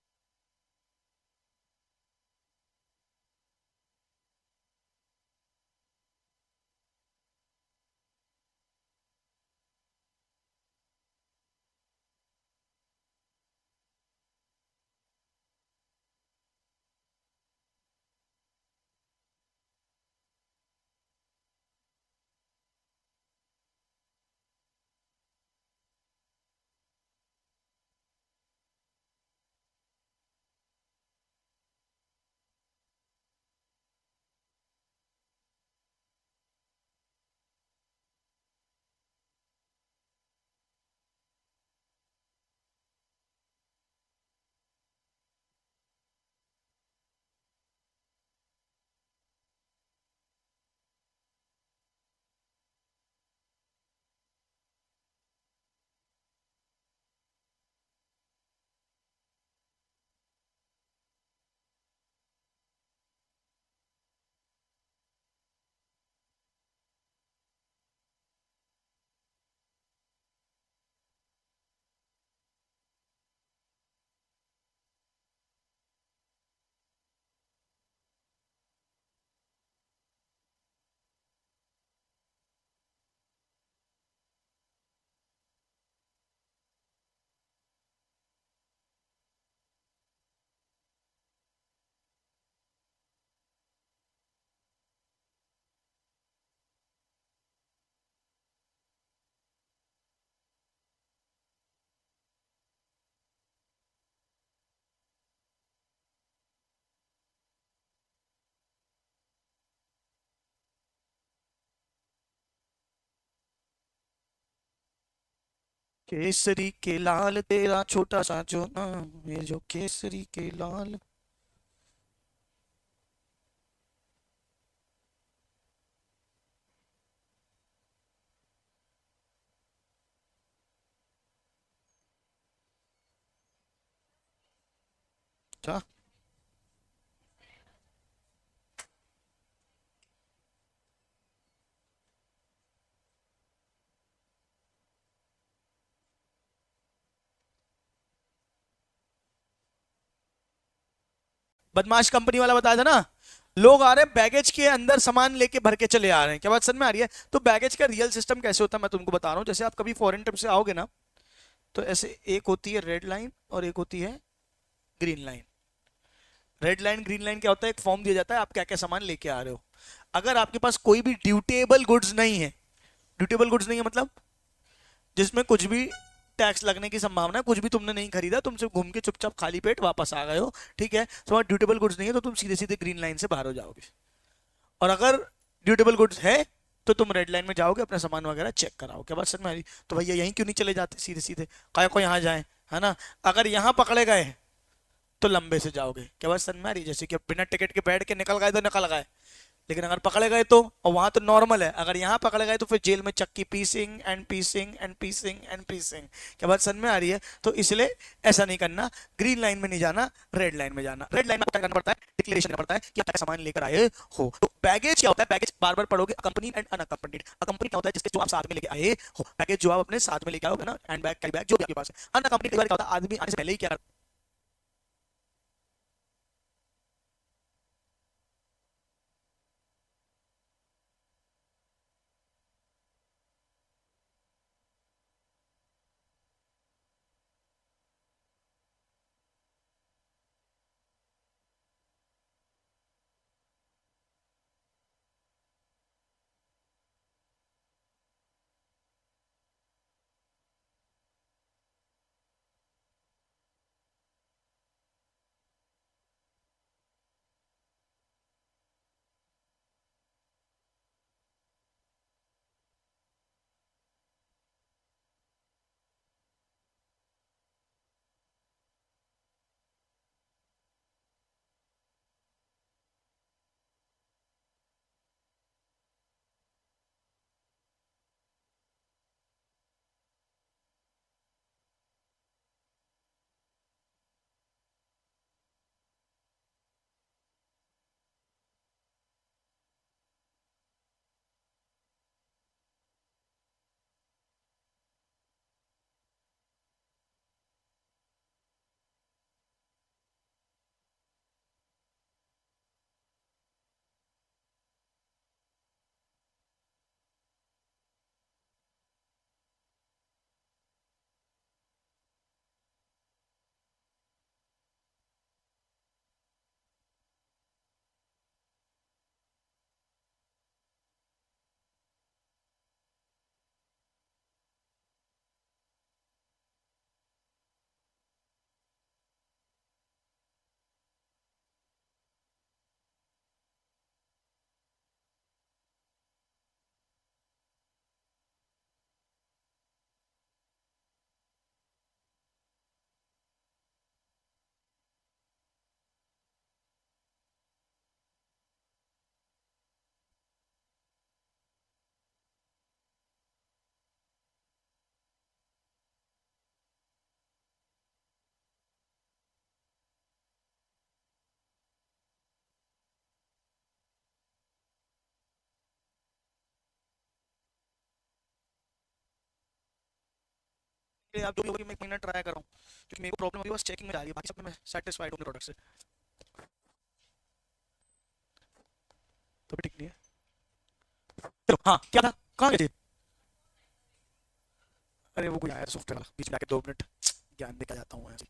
केसरी के लाल तेरा छोटा सा जो नाम है, जो केसरी के लाल। क्या बदमाश कंपनी वाला बताया था ना, लोग आ रहे हैं बैगेज के अंदर सामान लेके भर के चले आ रहे हैं, क्या बात समझ में आ रही है। तो बैगेज का रियल सिस्टम कैसे होता है मैं तुमको बता रहा हूँ। जैसे आप कभी फॉरेन ट्रिप से आओगे ना, तो ऐसे एक होती है रेड लाइन और एक होती है green line. Red line green line क्या होता है, एक फॉर्म दिया जाता है आप क्या क्या सामान लेके आ रहे हो। अगर आपके पास कोई भी ड्यूटेबल गुड्स नहीं है, ड्यूटेबल गुड्स नहीं है मतलब जिसमें कुछ भी टैक्स लगने की संभावना है, कुछ भी तुमने नहीं खरीदा, तुम सिर्फ घूम के चुपचाप खाली पेट वापस आ गए हो, ठीक है, तुम्हारा ड्यूटेबल गुड्स नहीं है, तो तुम सीधे सीधे ग्रीन लाइन से बाहर हो जाओगे। और अगर ड्यूटेबल गुड्स है तो तुम रेड लाइन में जाओगे, अपना सामान वगैरह चेक कराओ। क्या बात समझ में आ रही। तो भैया यहीं क्यों नहीं चले जाते सीधे सीधे, काय को यहाँ जाए, है ना। अगर यहाँ पकड़े गए तो लंबे से जाओगे। क्या बात समझ में आ रही। जैसे कि बिना टिकट के बैठ के निकल गए तो निकल गए, लेकिन अगर पकड़े गए तो, और वहां तो नॉर्मल है, अगर यहाँ पकड़े गए तो फिर जेल में चक्की पीसिंग एंड पीसिंग एंड पीसिंग एंड पीसिंग। क्या बात समझ में आ रही है। तो इसलिए ऐसा नहीं करना, ग्रीन लाइन में नहीं जाना, रेड लाइन में जाना। रेड लाइन में क्या करना पड़ता है, डिक्लेरेशन करना पड़ता है कि आप सामान लेकर आए हो। तो बैगेज क्या होता है, बैगेज बार बार पढ़ोगे, अकम्पनीड एंड अनअकम्पनीड। अकम्पनीड क्या होता है, जिसके जो आप साथ में लेके आए हो, बैगेज जो आप अपने साथ में लेके आओगे ना, हैंड बैग, कैरी बैग, जो भी आपके पास है। अनअकम्पनीड क्या होता है, आदमी आने से पहले ही क्या आप जो भी होगी मैं 1 महीना ट्राई कर रहा हूँ, क्योंकि मेरे को प्रॉब्लम अभी बस चेकिंग में जा रही है, बाकी सब में मैं सेटिस्फाइड हूँ प्रोडक्ट से, तो भी ठीक नहीं है। चलो हाँ क्या था, कहाँ गए थे? अरे वो कोई आया सॉफ्टवेयर वाला, बीच में आके 2 मिनट ज्ञान देकर जाता हूँ ऐसे,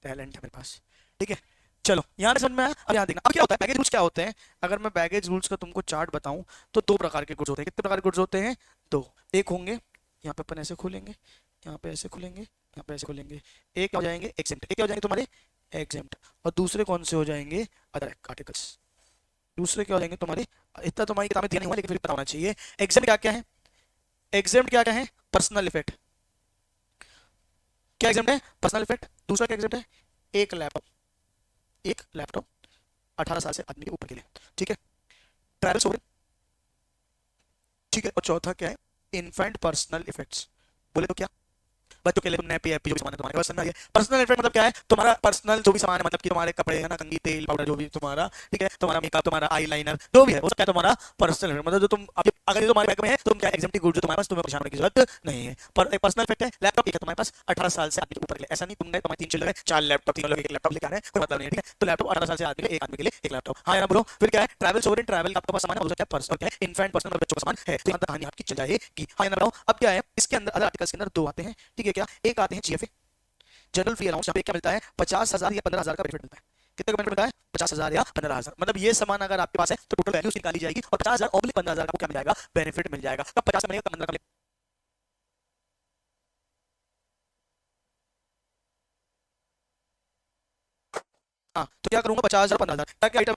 टैलेंट है मेरे पास। ठीक है, चलो यहाँ पे समझ में आया। अब यहाँ देखना अब क्या होता है, बैगेज रूल्स क्या होते हैं। अगर मैं बैगेज रूल्स का तुमको चार्ट बताऊं तो 2 प्रकार के गुड्स होते हैं। कितने प्रकार के गुड्स होते हैं? 2। एक होंगे यहाँ पे अपन ऐसे खोलेंगे, यहाँ पे ऐसे खोलेंगे, यहाँ पे ऐसे खोलेंगे, एक क्या हो जाएंगे एग्जेम्प्ट, एक क्या हो जाएंगे तुम्हारे एग्जेम्प्ट, और दूसरे कौन से हो जाएंगे अदर आर्टिकल्स, दूसरे क्या हो जाएंगे तुम्हारे, इतना तुम्हारी किताब में दिया नहीं हुआ लेकिन फिर भी पता होना चाहिए। एग्जेम्प्ट क्या क्या है, एग्जेम्प्ट क्या क्या है, पर्सनल इफेक्ट, क्या एग्जेम्प्ट है, पर्सनल इफेक्ट। दूसरा क्या एग्जेम्प्ट है, एक लैपटॉप, एक लैपटॉप 18 साल से आदमी के ऊपर के लिए, ठीक है, ट्रैवल सोवरेन, ठीक है, और चौथा क्या है, इन्फेंट पर्सनल इफेक्ट्स। बोले तो क्या, बच्चों के लिए तुम नैपी एपी जो भी सामान है तुम्हारे पर्सनल है। पर्सनल इफेक्ट मतलब क्या है, तुम्हारा पर्सनल जो भी सामान है, मतलब कि तुम्हारे कपड़े है ना, कंघी तेल पाउडर जो भी तुम्हारा, ठीक है, तुम्हारा मेकअप तुम्हारा आई लाइनर जो भी है वो सब क्या है तुम्हारा पर्सनल इफेक्ट, मतलब जो तुम अगर ये तुम्हारे बैग में है तुम क्या एग्जेम्प्टी गुड जो तुम्हारे पास, तुम्हें परेशान होने की जरूरत नहीं है। पर एक पर्सनल इफेक्ट है, लैपटॉप एक है तुम्हारे पास 18 साल से आदमी के ऊपर के लिए, ऐसा नहीं तुम गए तुम्हारे 3 चिल्ड्रन है 4 लैपटॉप, 3 लोग एक लैपटॉप लेके आ रहे हैं, कोई मतलब नहीं है, ठीक है। तो लैपटॉप 18 साल से आदमी के लिए, एक आदमी के लिए एक लैपटॉप, हाँ या ना बोलो। फिर क्या है, ट्रैवल सोवरेन, ट्रैवल का आपका पास सामान है, हो सकता है पर्सनल, क्या है इन्फेंट पर्सनल बच्चों का सामान है, तो यहाँ तक कहानी आपकी चल जाएगी, हाँ या ना बताओ। अब क्या है इसके अंदर अदर आर्टिकल्स के अंदर 2 आते हैं, ठीक है, क्या एक आते हैं जीएफए जनरल फ्री अलाउंस, यहाँ पे क्या मिलता है 50,000 या 15,000 का बेनिफिट मिलता है। कितने का बेनिफिट मिलता है, 50,000 या 15,000, मतलब ये सामान अगर आपके पास है तो टोटल वैल्यू निकाली जाएगी और 50,000 और 15,000 का क्या मिल जाएगा, बेनिफिट मिल जाएगा। कब 50 का मिलेगा, कब 15 का मिलेगा। हाँ तो क्या करूंगा, 50,000 15,000 क्या क्या आइटम,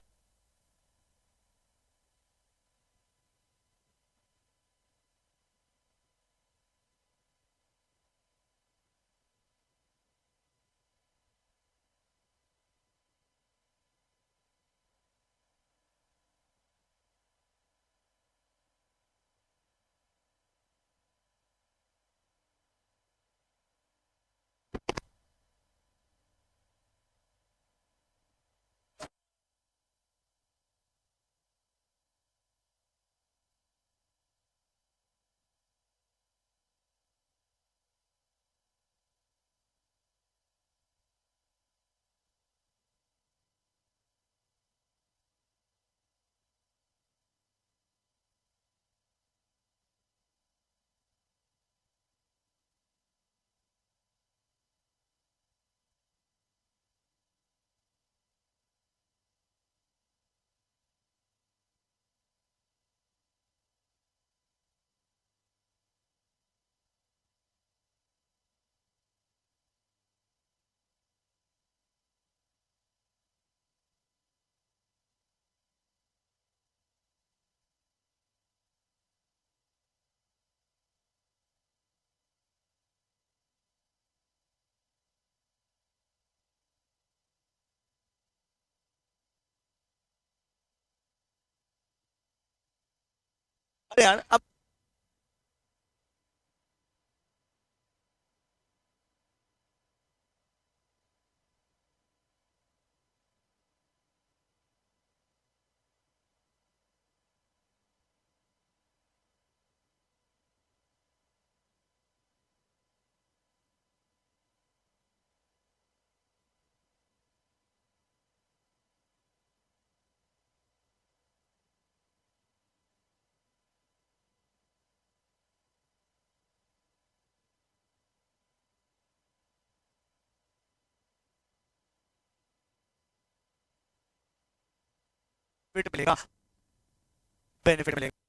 अरे यार अब बेनिफिट मिलेगा, बेनिफिट मिलेगा।